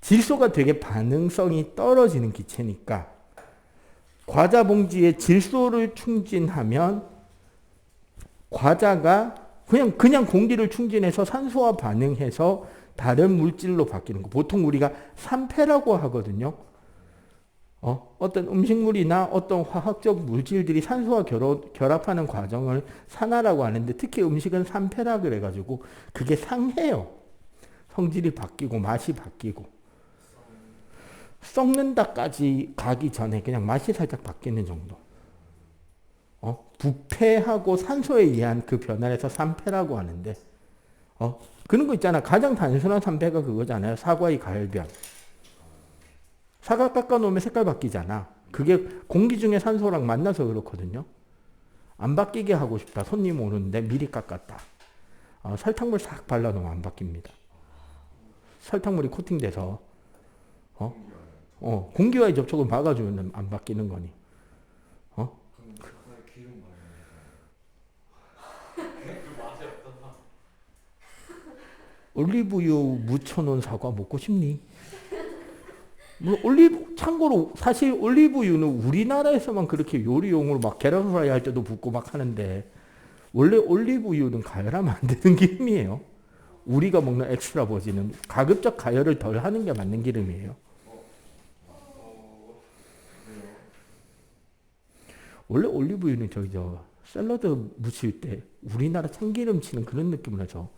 질소가 되게 반응성이 떨어지는 기체니까 과자 봉지에 질소를 충진하면 과자가 그냥 공기를 충진해서 산소와 반응해서 다른 물질로 바뀌는 거. 보통 우리가 산패라고 하거든요. 어떤 음식물이나 어떤 화학적 물질들이 산소와 결합하는 과정을 산화라고 하는데 특히 음식은 산패라 그래가지고 그게 상해요. 성질이 바뀌고 맛이 바뀌고 썩는다까지 가기 전에 그냥 맛이 살짝 바뀌는 정도. 부패하고 산소에 의한 그 변화에서 산패라고 하는데 그런 거 있잖아. 가장 단순한 산패가 그거잖아요. 사과의 가열변. 사과 깎아놓으면 색깔 바뀌잖아. 그게 공기 중에 산소랑 만나서 그렇거든요. 안 바뀌게 하고 싶다. 손님 오는데 미리 깎았다. 설탕물 싹 발라놓으면 안 바뀝니다. 설탕물이 코팅돼서 공기와의 접촉을 막아주면 안 바뀌는 거니. 올리브유 묻혀놓은 사과 먹고 싶니? 참고로 사실 올리브유는 우리나라에서만 그렇게 요리용으로 막 계란 후라이 할 때도 붓고 막 하는데 원래 올리브유는 가열하면 안 되는 기름이에요. 우리가 먹는 엑스트라 버진은 가급적 가열을 덜 하는 게 맞는 기름이에요. 원래 올리브유는 샐러드 무칠 때 우리나라 참기름 치는 그런 느낌을 해서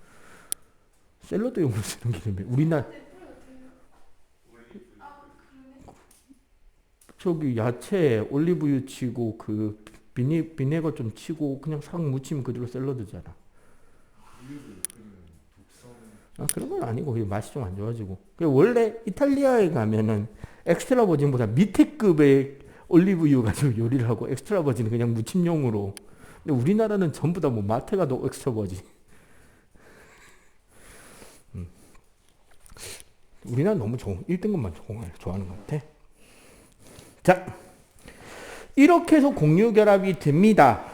샐러드용으로 쓰는 기름이에요. 우리나라 야채에 올리브유 치고 그 비네거 좀 치고 그냥 싹 무치면 그대로 샐러드잖아. 그런 건 아니고 맛이 좀 안 좋아지고. 원래 이탈리아에 가면은 엑스트라 버진보다 밑에 급의 올리브유 가지고 요리를 하고 엑스트라 버진은 그냥 무침용으로. 근데 우리나라는 전부 다 뭐 마트 가도 엑스트라 버진. 우리나라 너무 1등급만 좋아하는 것 같아. 자, 이렇게 해서 공유결합이 됩니다.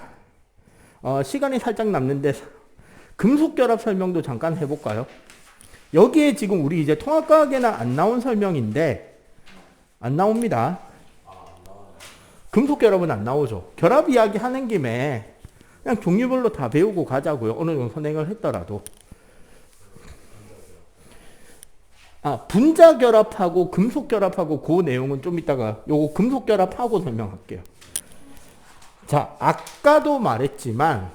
시간이 살짝 남는데 금속결합 설명도 잠깐 해볼까요? 여기에 지금 우리 이제 통합과학에는 안 나온 설명인데 안 나옵니다. 금속결합은 안 나오죠. 결합 이야기 하는 김에 그냥 종류별로 다 배우고 가자고요. 어느 정도 선행을 했더라도. 분자결합하고 금속결합하고 그 내용은 좀 이따가 요거 금속결합하고 설명할게요. 자, 아까도 말했지만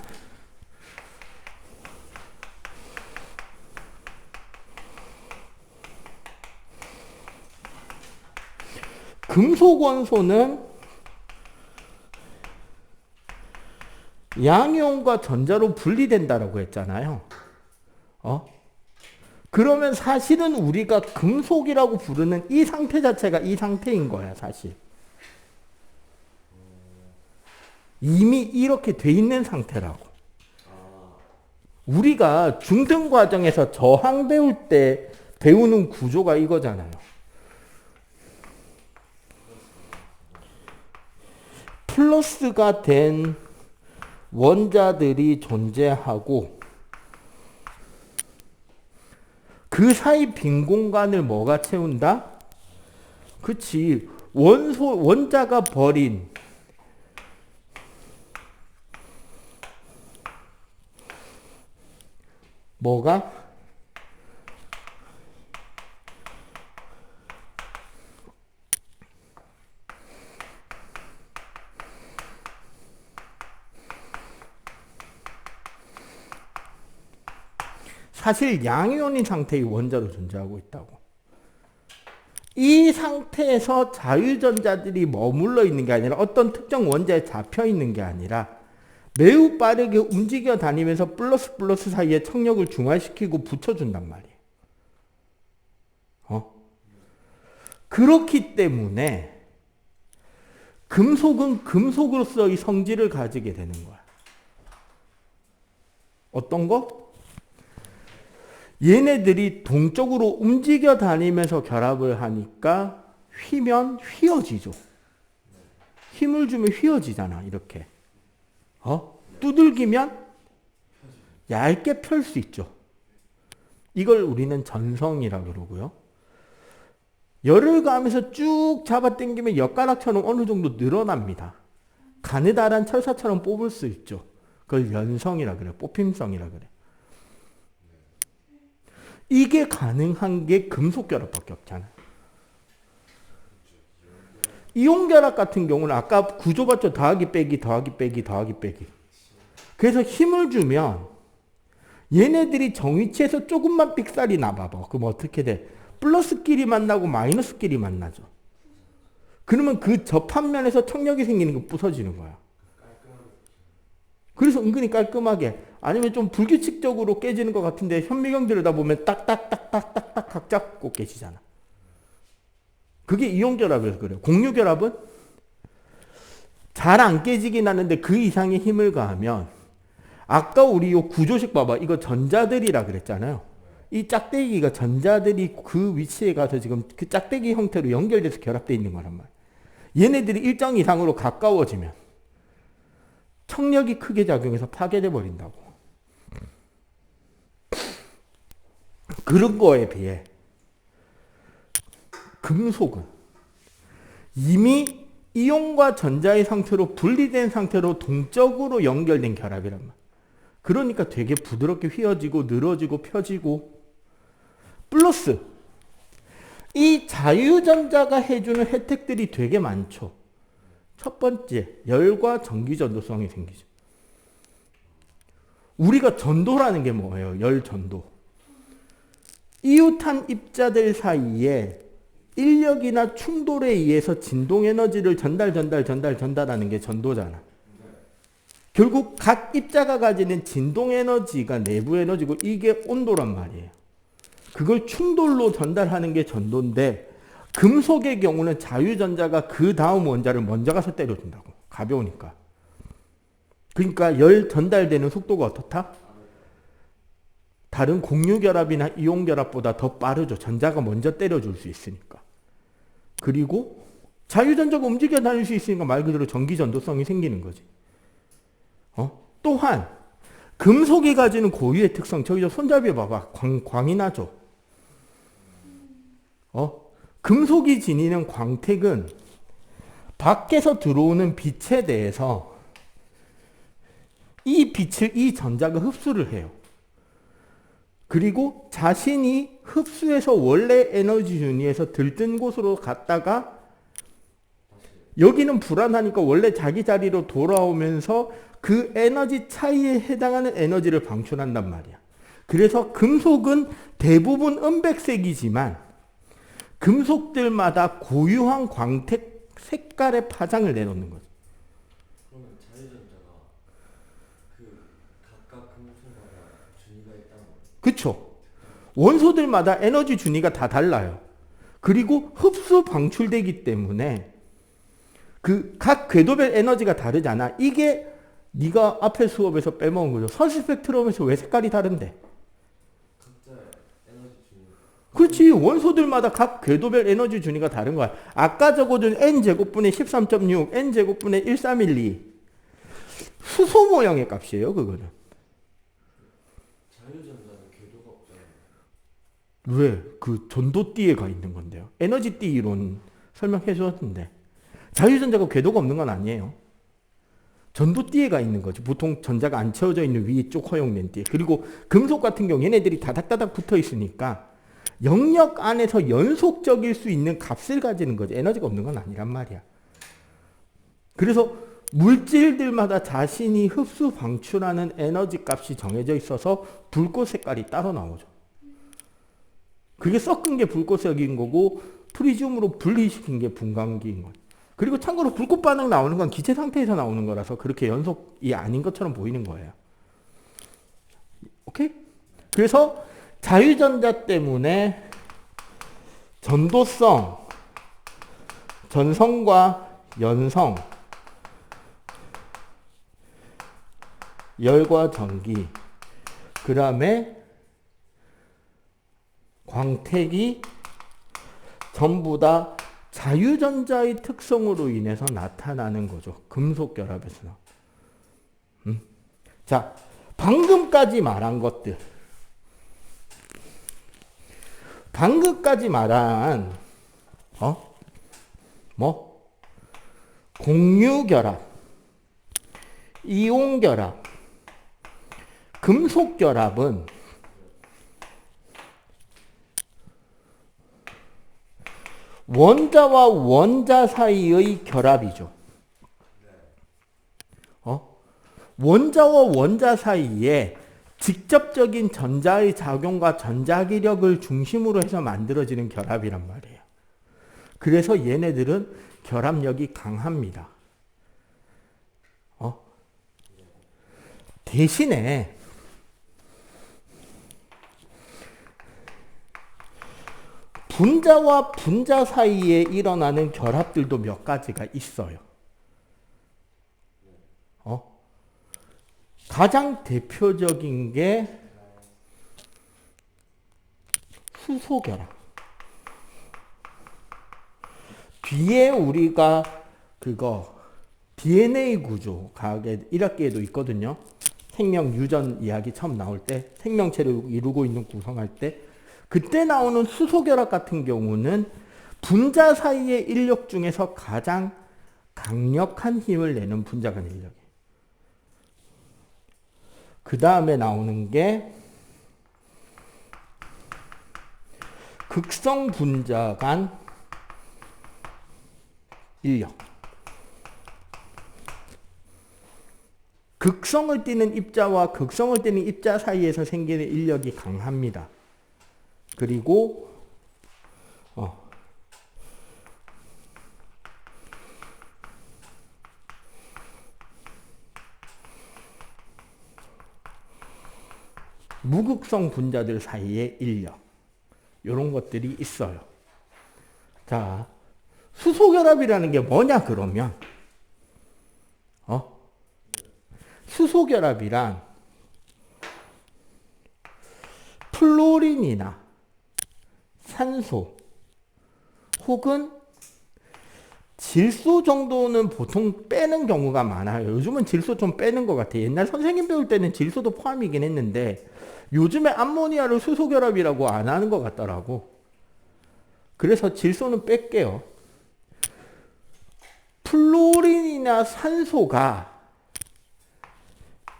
금속원소는 양이온과 전자로 분리된다라고 했잖아요. 그러면 사실은 우리가 금속이라고 부르는 이 상태 자체가 이 상태인 거야, 사실. 이미 이렇게 돼 있는 상태라고. 우리가 중등 과정에서 저항 배울 때 배우는 구조가 이거잖아요. 플러스가 된 원자들이 존재하고 그 사이 빈 공간을 뭐가 채운다? 그치. 원자가 버린 뭐가? 사실 양이온인 상태의 원자로 존재하고 있다고. 이 상태에서 자유전자들이 머물러 있는 게 아니라 어떤 특정 원자에 잡혀 있는 게 아니라 매우 빠르게 움직여 다니면서 플러스 플러스 사이에 청력을 중화시키고 붙여준단 말이에요. 그렇기 때문에 금속은 금속으로서의 성질을 가지게 되는 거야. 어떤 거? 얘네들이 동쪽으로 움직여 다니면서 결합을 하니까 휘면 휘어지죠. 힘을 주면 휘어지잖아, 이렇게. 두들기면 얇게 펼 수 있죠. 이걸 우리는 전성이라고 그러고요. 열을 가하면서 쭉 잡아당기면 엿가락처럼 어느 정도 늘어납니다. 가느다란 철사처럼 뽑을 수 있죠. 그걸 연성이라 그래. 뽑힘성이라 그래. 이게 가능한 게 금속결합밖에 없잖아. 이온결합 같은 경우는 아까 구조 봤죠? 더하기 빼기 더하기 빼기 더하기 빼기. 그래서 힘을 주면 얘네들이 정위치에서 조금만 삑살이 나봐봐. 그럼 어떻게 돼? 플러스끼리 만나고 마이너스끼리 만나죠. 그러면 그 접합면에서 청력이 생기는 거 부서지는 거야. 그래서 은근히 깔끔하게, 아니면 좀 불규칙적으로 깨지는 것 같은데 현미경 들여다보면 딱딱딱딱딱딱 각 잡고 깨지잖아. 그게 이온결합에서 그래요. 공유결합은 잘 안 깨지긴 하는데 그 이상의 힘을 가하면, 아까 우리 요 구조식 봐봐. 이거 전자들이라 그랬잖아요. 이 짝대기가 전자들이 그 위치에 가서 지금 그 짝대기 형태로 연결돼서 결합되어 있는 거란 말이야. 얘네들이 일정 이상으로 가까워지면 청력이 크게 작용해서 파괴돼 버린다고. 그런 거에 비해 금속은 이미 이온과 전자의 상태로 분리된 상태로 동적으로 연결된 결합이란 말이야. 그러니까 되게 부드럽게 휘어지고 늘어지고 펴지고, 플러스 이 자유전자가 해주는 혜택들이 되게 많죠. 첫 번째, 열과 전기 전도성이 생기죠. 우리가 전도라는 게 뭐예요? 열 전도. 이웃한 입자들 사이에 인력이나 충돌에 의해서 진동 에너지를 전달하는 게 전도잖아. 결국 각 입자가 가지는 진동 에너지가 내부 에너지고 이게 온도란 말이에요. 그걸 충돌로 전달하는 게 전도인데, 금속의 경우는 자유전자가 그 다음 원자를 먼저 가서 때려준다고. 가벼우니까. 그러니까 열 전달되는 속도가 어떻다? 다른 공유결합이나 이온결합보다 더 빠르죠. 전자가 먼저 때려줄 수 있으니까. 그리고 자유전자가 움직여 다닐 수 있으니까 말 그대로 전기전도성이 생기는 거지. 또한 금속이 가지는 고유의 특성, 저기 저 손잡이 봐봐. 광이 나죠. 금속이 지니는 광택은 밖에서 들어오는 빛에 대해서 이 빛을 이 전자가 흡수를 해요. 그리고 자신이 흡수해서 원래 에너지 준위에서 들뜬 곳으로 갔다가 여기는 불안하니까 원래 자기 자리로 돌아오면서 그 에너지 차이에 해당하는 에너지를 방출한단 말이야. 그래서 금속은 대부분 은백색이지만 금속들마다 고유한 광택 색깔의 파장을 내놓는 거죠. 그러면 자유전자가 그 각각 금속마다 준위가 있다는 거예요? 그렇죠. 원소들마다 에너지 준위가 다 달라요. 그리고 흡수 방출되기 때문에 그 각 궤도별 에너지가 다르잖아. 이게 네가 앞에 수업에서 빼먹은 거죠. 선 스펙트럼에서 왜 색깔이 다른데? 각자의 에너지 준위. 그렇지. 원소들마다 각 궤도별 에너지 준위가 다른 거야. 아까 적어준 n제곱분의 13.6, n제곱분의 1312. 수소 모형의 값이에요, 그거는. 자유전자는 궤도가 없잖아요. 왜? 그 전도띠에 가 있는 건데요. 에너지띠 이론 설명해 주었는데. 자유전자가 궤도가 없는 건 아니에요. 전도띠에 가 있는 거죠. 보통 전자가 안 채워져 있는 위에 쭉 허용된 띠에. 그리고 금속 같은 경우 얘네들이 다닥다닥 붙어 있으니까 영역 안에서 연속적일 수 있는 값을 가지는 거죠. 에너지가 없는 건 아니란 말이야. 그래서 물질들마다 자신이 흡수 방출하는 에너지 값이 정해져 있어서 불꽃 색깔이 따로 나오죠. 그게 섞은 게 불꽃색인 거고 프리즘으로 분리시킨 게 분광기인 거예요. 그리고 참고로 불꽃 반응 나오는 건 기체 상태에서 나오는 거라서 그렇게 연속이 아닌 것처럼 보이는 거예요. 오케이? 그래서 자유전자 때문에 전도성, 전성과 연성, 열과 전기, 그 다음에 광택이 전부 다 자유전자의 특성으로 인해서 나타나는 거죠. 금속결합에서는. 자, 방금까지 말한 것들. 방금까지 말한 공유결합, 이온결합, 금속 결합은 원자와 원자 사이의 결합이죠. 원자와 원자 사이에 직접적인 전자의 작용과 전자기력을 중심으로 해서 만들어지는 결합이란 말이에요. 그래서 얘네들은 결합력이 강합니다. 대신에 분자와 분자 사이에 일어나는 결합들도 몇 가지가 있어요. 가장 대표적인 게 수소 결합. 뒤에 우리가 DNA 구조 과학의 1학기에도 있거든요. 생명 유전 이야기 처음 나올 때, 생명체를 이루고 있는 구성할 때, 그때 나오는 수소 결합 같은 경우는 분자 사이의 인력 중에서 가장 강력한 힘을 내는 분자 간 인력이에요. 그 다음에 나오는 게 극성 분자 간 인력. 극성을 띠는 입자와 극성을 띠는 입자 사이에서 생기는 인력이 강합니다. 그리고 무극성 분자들 사이의 인력, 이런 것들이 있어요. 자, 수소결합이라는 게 뭐냐 그러면 수소결합이란 플로린이나 산소 혹은 질소 정도는 보통 빼는 경우가 많아요. 요즘은 질소 좀 빼는 것 같아요. 옛날 선생님 배울 때는 질소도 포함이긴 했는데 요즘에 암모니아를 수소결합이라고 안 하는 것 같더라고. 그래서 질소는 뺄게요. 플로린이나 산소가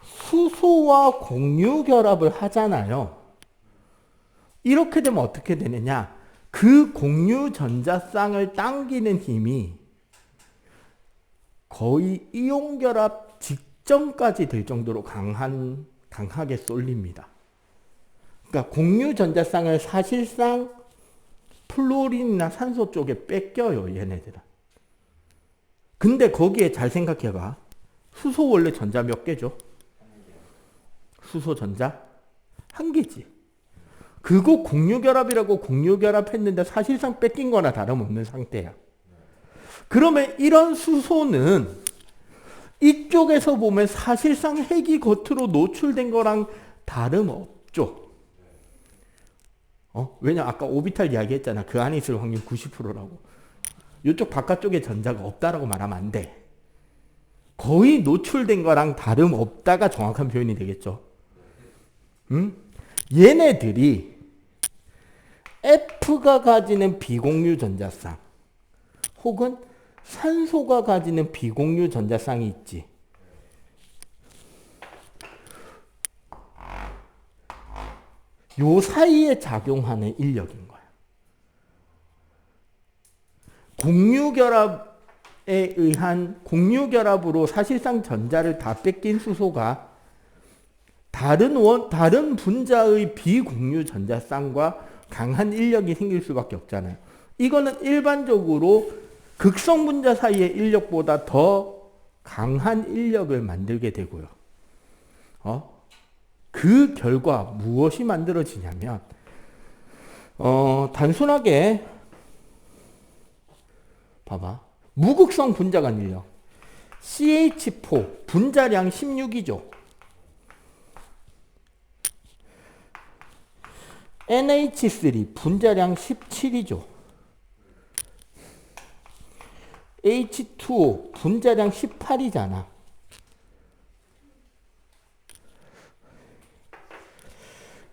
수소와 공유결합을 하잖아요. 이렇게 되면 어떻게 되느냐? 그 공유 전자쌍을 당기는 힘이 거의 이온결합 직전까지 될 정도로 강하게 쏠립니다. 그러니까 공유 전자쌍을 사실상 플로린이나 산소 쪽에 뺏겨요, 얘네들은. 근데 거기에 잘 생각해봐. 수소 원래 전자 몇 개죠? 수소 전자? 한 개지. 그거 공유결합이라고 공유결합했는데 사실상 뺏긴 거나 다름없는 상태야. 그러면 이런 수소는 이쪽에서 보면 사실상 핵이 겉으로 노출된 거랑 다름없죠. 왜냐 아까 오비탈 이야기했잖아. 그 안에 있을 확률 90%라고. 이쪽 바깥쪽에 전자가 없다라고 말하면 안 돼. 거의 노출된 거랑 다름없다가 정확한 표현이 되겠죠. 얘네들이 F가 가지는 비공유 전자쌍 혹은 산소가 가지는 비공유 전자쌍이 있지. 요 사이에 작용하는 인력인 거야. 공유결합에 의한 공유결합으로 사실상 전자를 다 뺏긴 수소가 다른 분자의 비공유 전자쌍과 강한 인력이 생길 수밖에 없잖아요. 이거는 일반적으로 극성 분자 사이의 인력보다 더 강한 인력을 만들게 되고요. 그 결과 무엇이 만들어지냐면 단순하게 봐봐. 무극성 분자 간 인력 CH4 분자량 16이죠. NH3 분자량 17이죠. H2O 분자량 18이잖아.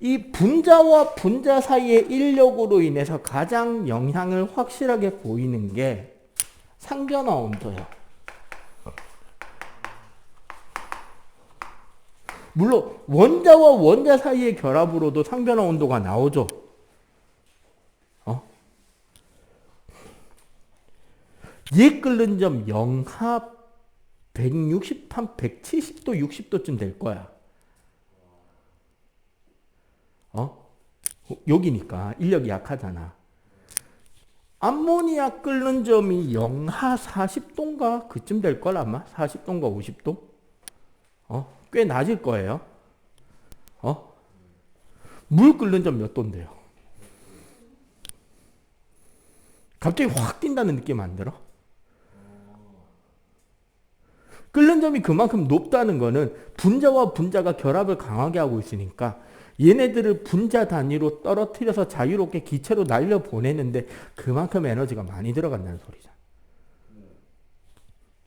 이 분자와 분자 사이의 인력으로 인해서 가장 영향을 확실하게 보이는 게 상변화 온도예요. 물론 원자와 원자 사이의 결합으로도 상변화 온도가 나오죠. 얘 끓는 점 영하 160, 한 170도, 60도쯤 될 거야. 여기니까 인력이 약하잖아. 암모니아 끓는 점이 영하 40도인가? 그쯤 될 걸 아마? 40도인가 50도? 꽤 낮을 거예요. 물 끓는 점 몇 도인데요? 갑자기 확 뛴다는 느낌 안 들어? 끓는 점이 그만큼 높다는 거는 분자와 분자가 결합을 강하게 하고 있으니까 얘네들을 분자 단위로 떨어뜨려서 자유롭게 기체로 날려보내는데 그만큼 에너지가 많이 들어간다는 소리잖아.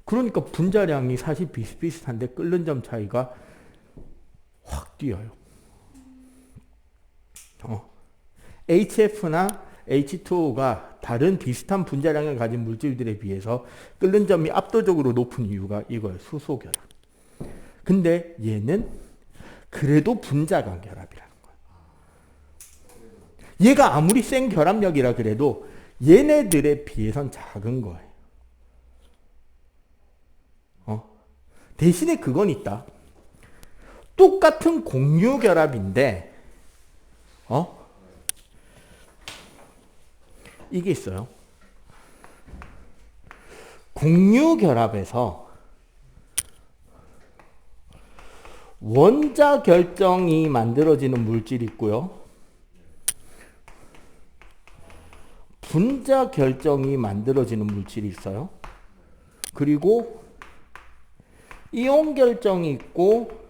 그러니까 분자량이 사실 비슷비슷한데 끓는 점 차이가 확 뛰어요. HF나 H2O가 다른 비슷한 분자량을 가진 물질들에 비해서 끓는 점이 압도적으로 높은 이유가 이거예요. 수소 결합. 근데 얘는 그래도 분자 간 결합이라는 거예요. 얘가 아무리 센 결합력이라 그래도 얘네들에 비해선 작은 거예요. 대신에 그건 있다. 똑같은 공유 결합인데 이게 있어요. 공유 결합에서 원자 결정이 만들어지는 물질이 있고요. 분자 결정이 만들어지는 물질이 있어요. 그리고 이온 결정이 있고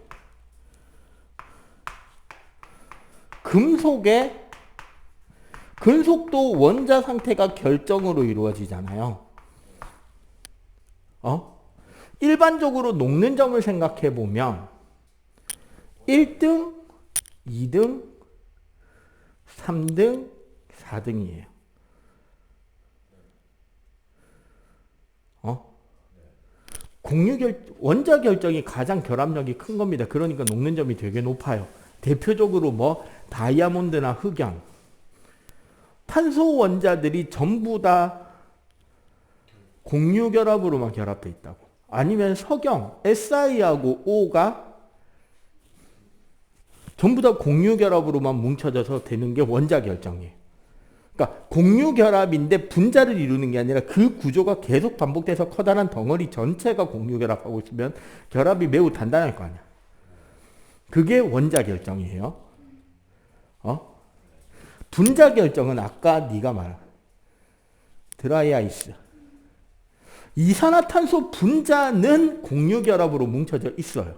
금속도 원자 상태가 결정으로 이루어지잖아요. 일반적으로 녹는 점을 생각해 보면 1등, 2등, 3등, 4등이에요. 원자 결정이 가장 결합력이 큰 겁니다. 그러니까 녹는 점이 되게 높아요. 대표적으로 다이아몬드나 흑연, 탄소 원자들이 전부 다 공유 결합으로만 결합되어 있다고. 아니면 석영, Si하고 O가 전부 다 공유 결합으로만 뭉쳐져서 되는 게 원자 결정이에요. 그러니까 공유 결합인데 분자를 이루는 게 아니라 그 구조가 계속 반복돼서 커다란 덩어리 전체가 공유 결합하고 있으면 결합이 매우 단단할 거 아니야. 그게 원자 결정이에요. 분자 결정은 아까 네가 말한 드라이 아이스. 이산화탄소 분자는 공유 결합으로 뭉쳐져 있어요.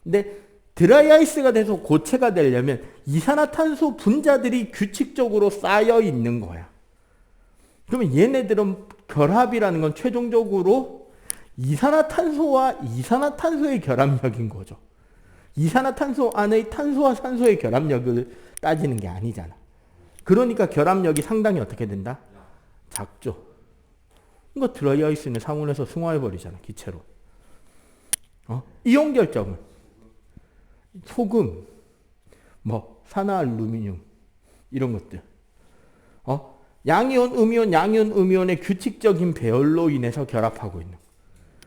근데 드라이 아이스가 돼서 고체가 되려면 이산화탄소 분자들이 규칙적으로 쌓여 있는 거야. 그러면 얘네들은 결합이라는 건 최종적으로 이산화탄소와 이산화탄소의 결합력인 거죠. 이산화탄소 안의 탄소와 산소의 결합력을 따지는 게 아니잖아. 그러니까 결합력이 상당히 어떻게 된다? 작죠. 그러니까 드라이 아이스는 상온에서 승화해버리잖아, 기체로. 이온 결정은 소금, 산화알루미늄 이런 것들. 양이온, 음이온, 양이온, 음이온의 규칙적인 배열로 인해서 결합하고 있는.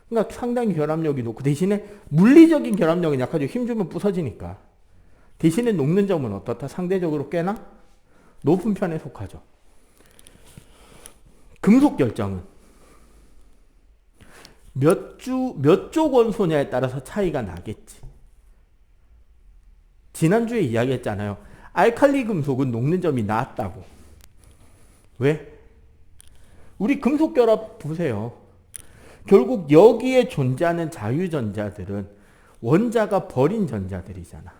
그러니까 상당히 결합력이 높고 대신에 물리적인 결합력은 약하죠. 힘주면 부서지니까. 대신에 녹는 점은 어떻다? 상대적으로 꽤나 높은 편에 속하죠. 금속 결정은 몇 쪽 원소냐에 따라서 차이가 나겠지. 지난주에 이야기했잖아요. 알칼리 금속은 녹는 점이 낮다고. 왜? 우리 금속 결합 보세요. 결국 여기에 존재하는 자유전자들은 원자가 버린 전자들이잖아.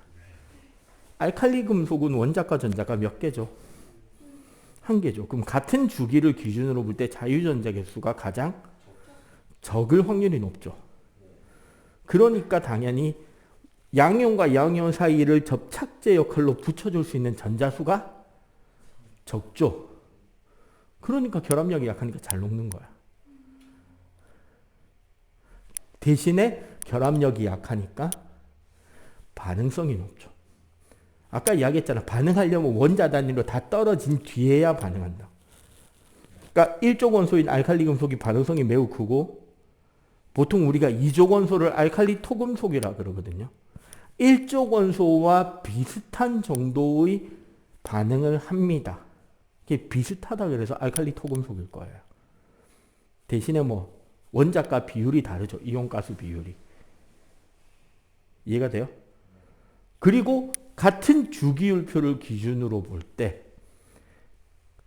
알칼리 금속은 원자과 전자가 몇 개죠? 한 개죠. 그럼 같은 주기를 기준으로 볼 때 자유전자 개수가 가장 적을 확률이 높죠. 그러니까 당연히 양이온과 양이온 사이를 접착제 역할로 붙여줄 수 있는 전자수가 적죠. 그러니까 결합력이 약하니까 잘 녹는 거야. 대신에 결합력이 약하니까 반응성이 높죠. 아까 이야기했잖아. 반응하려면 원자 단위로 다 떨어진 뒤에야 반응한다. 그러니까 1족 원소인 알칼리 금속이 반응성이 매우 크고 보통 우리가 2족 원소를 알칼리 토금속이라 그러거든요. 1족 원소와 비슷한 정도의 반응을 합니다. 이게 비슷하다 그래서 알칼리 토금속일 거예요. 대신에 뭐 원자가 비율이 다르죠. 이온가스 비율이. 이해가 돼요? 그리고 같은 주기율표를 기준으로 볼 때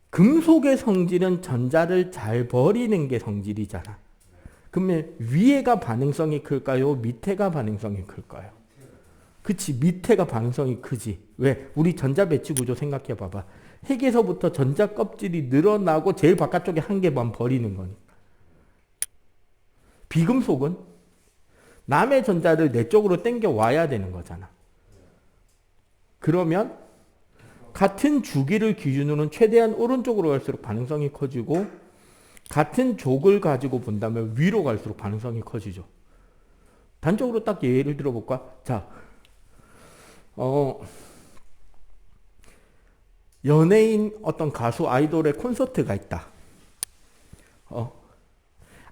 금속의 성질은 전자를 잘 버리는 게 성질이잖아. 그러면 위에가 반응성이 클까요? 밑에가 반응성이 클까요? 그치, 밑에가 반응성이 크지. 왜? 우리 전자 배치 구조 생각해 봐봐. 핵에서부터 전자 껍질이 늘어나고 제일 바깥쪽에 한 개만 버리는 거니까. 비금속은 남의 전자를 내 쪽으로 당겨 와야 되는 거잖아. 그러면 같은 주기를 기준으로는 최대한 오른쪽으로 갈수록 반응성이 커지고 같은 족을 가지고 본다면 위로 갈수록 반응성이 커지죠. 단적으로 딱 예를 들어볼까? 자, 연예인 어떤 가수 아이돌의 콘서트가 있다.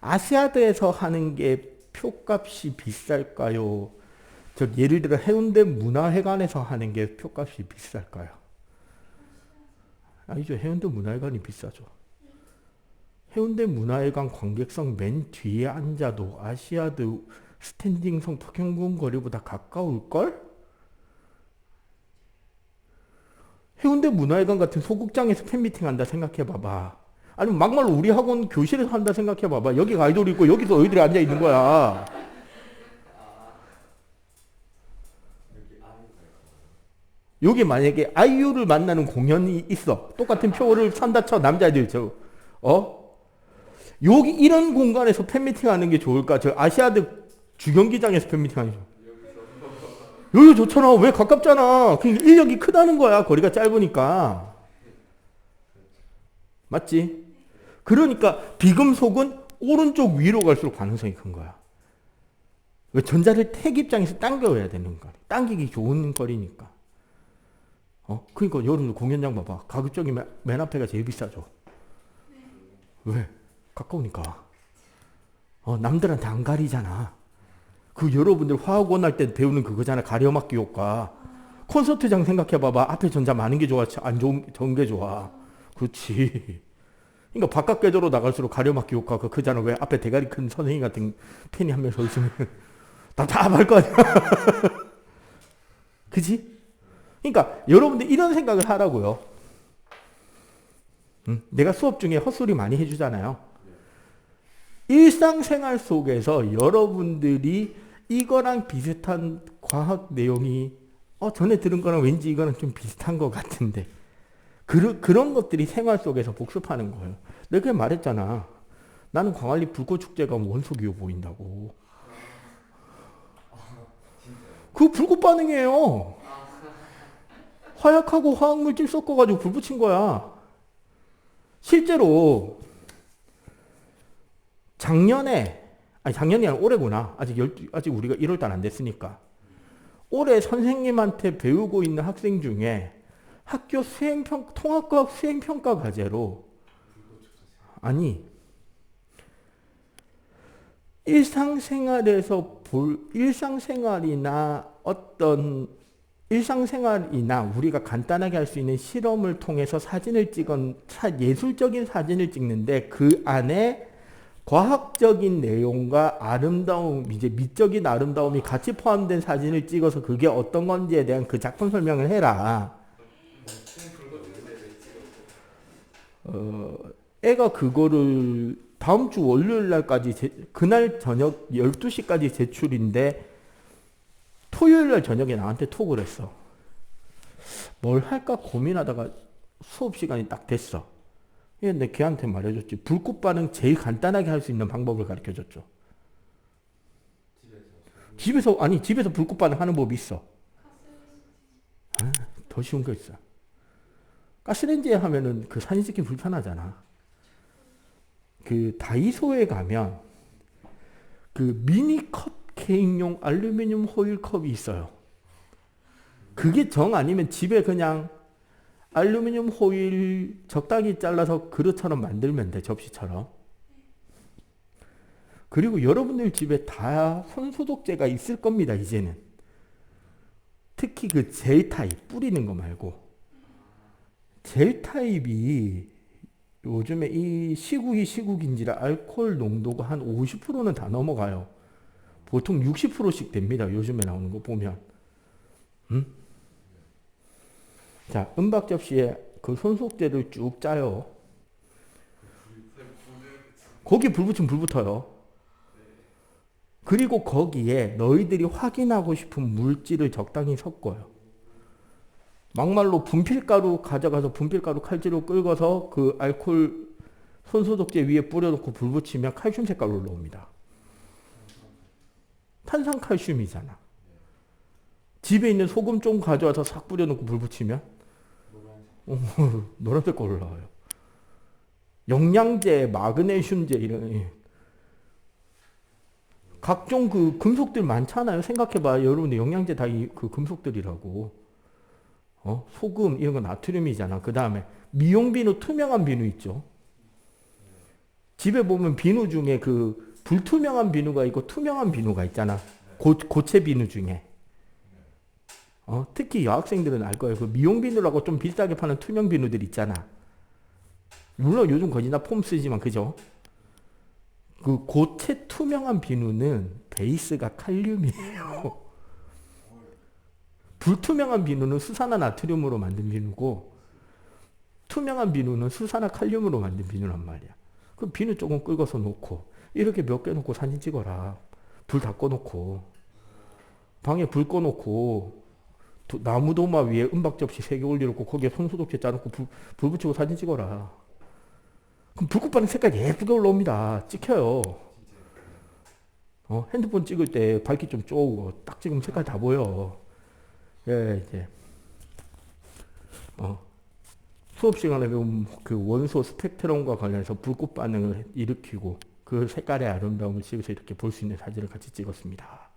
아시아드에서 하는 게 표값이 비쌀까요? 즉 예를 들어 해운대 문화회관에서 하는 게 표값이 비쌀까요? 아니죠. 해운대 문화회관이 비싸죠. 해운대 문화회관 관객석 맨 뒤에 앉아도 아시아드 스탠딩성 평균 거리보다 가까울걸? 해운대 문화회관 같은 소극장에서 팬미팅 한다 생각해봐봐. 아니면 막말로 우리 학원 교실에서 한다 생각해봐봐. 여기가 아이돌이 있고 여기서 너희들이 앉아있는 거야. 여기 만약에 아이유를 만나는 공연이 있어. 똑같은 표를 산다 쳐. 남자애들 여기 이런 공간에서 팬미팅 하는 게 좋을까? 저 아시아드 주경기장에서 팬미팅 하는 게 좋을까? 여기 좋잖아. 왜? 가깝잖아. 그러니까 인력이 크다는 거야. 거리가 짧으니까. 맞지? 그러니까 비금속은 오른쪽 위로 갈수록 반응성이 큰 거야. 왜? 전자를 택 입장에서 당겨야 되는 거야. 당기기 좋은 거리니까. 그러니까 여러분들 공연장 봐봐. 가급적이 맨 앞에가 제일 비싸죠. 왜? 가까우니까. 남들한테 안 가리잖아. 그 여러분들 화학원 할 때 배우는 그거잖아. 가려막기 효과. 콘서트장 생각해봐봐. 앞에 전자 많은 게 좋아? 안 좋은 게 좋아? 그렇지. 그러니까 바깥 궤도로 나갈수록 가려막기 효과가 크잖아. 왜? 앞에 대가리 큰 선생님 같은 팬이 한 명 서 있으면 답답할 거 아니야. 그지? 그러니까 여러분들 이런 생각을 하라고요. 내가 수업 중에 헛소리 많이 해주잖아요. 일상생활 속에서 여러분들이 이거랑 비슷한 과학 내용이 전에 들은 거랑 왠지 이거랑 좀 비슷한 것 같은데 그런 것들이 생활 속에서 복습하는 거예요. 내가 그냥 말했잖아. 나는 광안리 불꽃축제가 원소기호 보인다고. 그거 불꽃 반응이에요. 화약하고 화학물질 섞어가지고 불 붙인 거야. 실제로 작년이 아니라 올해구나. 아직 우리가 1월달 안 됐으니까. 올해 선생님한테 배우고 있는 학생 중에 학교 통합과학 수행평가 과제로 일상생활이나 우리가 간단하게 할 수 있는 실험을 통해서 예술적인 사진을 찍는데 그 안에 과학적인 내용과 아름다움, 이제 미적인 아름다움이 같이 포함된 사진을 찍어서 그게 어떤 건지에 대한 그 작품 설명을 해라. 애가 그거를 다음 주 월요일 날까지 그날 저녁 12시까지 제출인데 토요일 날 저녁에 나한테 톡을 했어. 뭘 할까 고민하다가 수업 시간이 딱 됐어. 근데 걔한테 말해줬지. 불꽃 반응 제일 간단하게 할 수 있는 방법을 가르쳐줬죠. 집에서 불꽃 반응 하는 법이 있어. 더 쉬운 거 있어. 가스레인지에 하면은 그 사진 찍기 불편하잖아. 그 다이소에 가면 그 미니 컵 케이크용 알루미늄 호일 컵이 있어요. 그게 정 아니면 집에 그냥 알루미늄 호일 적당히 잘라서 그릇처럼 만들면 돼, 접시처럼. 그리고 여러분들 집에 다 손소독제가 있을 겁니다, 이제는. 특히 그 젤 타입, 뿌리는 거 말고. 젤 타입이 요즘에 이 시국인지라 알코올 농도가 한 50%는 다 넘어가요. 보통 60%씩 됩니다, 요즘에 나오는 거 보면. 자, 은박 접시에 그 손소독제를 쭉 짜요. 거기 불 붙이면 불 붙어요. 그리고 거기에 너희들이 확인하고 싶은 물질을 적당히 섞어요. 막말로 분필가루 가져가서 분필가루 칼질로 긁어서 그 알코올 손소독제 위에 뿌려놓고 불 붙이면 칼슘 색깔로 올라옵니다. 탄산칼슘이잖아. 집에 있는 소금 좀 가져와서 싹 뿌려놓고 불 붙이면 노란색 올라와요. 영양제, 마그네슘제 이런 각종 그 금속들 많잖아요. 생각해봐. 여러분들 영양제 다 그 금속들이라고. 소금 이런 거 나트륨이잖아. 그 다음에 미용 비누, 투명한 비누 있죠. 집에 보면 비누 중에 그 불투명한 비누가 있고 투명한 비누가 있잖아. 고체 비누 중에. 특히 여학생들은 알 거예요. 그 미용 비누라고 좀 비싸게 파는 투명 비누들 있잖아. 물론 요즘 거의 다 폼 쓰지만 그죠? 그 고체 투명한 비누는 베이스가 칼륨이에요. 불투명한 비누는 수산화 나트륨으로 만든 비누고 투명한 비누는 수산화 칼륨으로 만든 비누란 말이야. 그 비누 조금 긁어서 놓고 이렇게 몇 개 놓고 사진 찍어라. 불 다 꺼놓고 방에 불 꺼놓고 나무 도마 위에 은박 접시 3개 올려놓고 거기에 손소독제 짜놓고 불 붙이고 사진 찍어라. 그럼 불꽃 반응 색깔이 예쁘게 올라옵니다. 찍혀요. 핸드폰 찍을 때 밝기 좀 쪼고 딱 찍으면 색깔 다 보여. 예, 이제 수업 시간에 배운 그 원소 스펙트럼과 관련해서 불꽃 반응을 일으키고 그 색깔의 아름다움을 집에서 이렇게 볼 수 있는 사진을 같이 찍었습니다.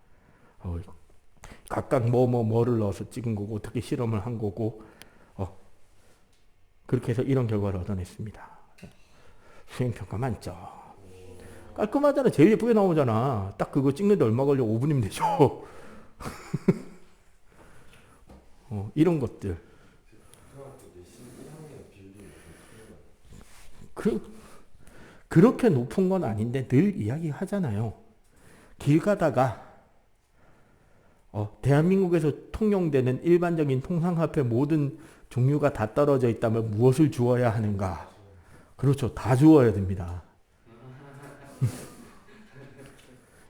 각각 뭐를 넣어서 찍은 거고 어떻게 실험을 한 거고 그렇게 해서 이런 결과를 얻어냈습니다. 수행평가 만점. 깔끔하잖아. 제일 예쁘게 나오잖아. 딱 그거 찍는데 얼마 걸려? 5분이면 되죠. 이런 것들. 그렇게 높은 건 아닌데 늘 이야기하잖아요. 길 가다가 대한민국에서 통용되는 일반적인 통상화폐 모든 종류가 다 떨어져 있다면 무엇을 주어야 하는가? 그렇죠. 다 주어야 됩니다.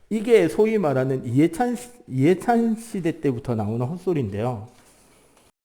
이게 소위 말하는 이해찬 시대 때부터 나오는 헛소리인데요.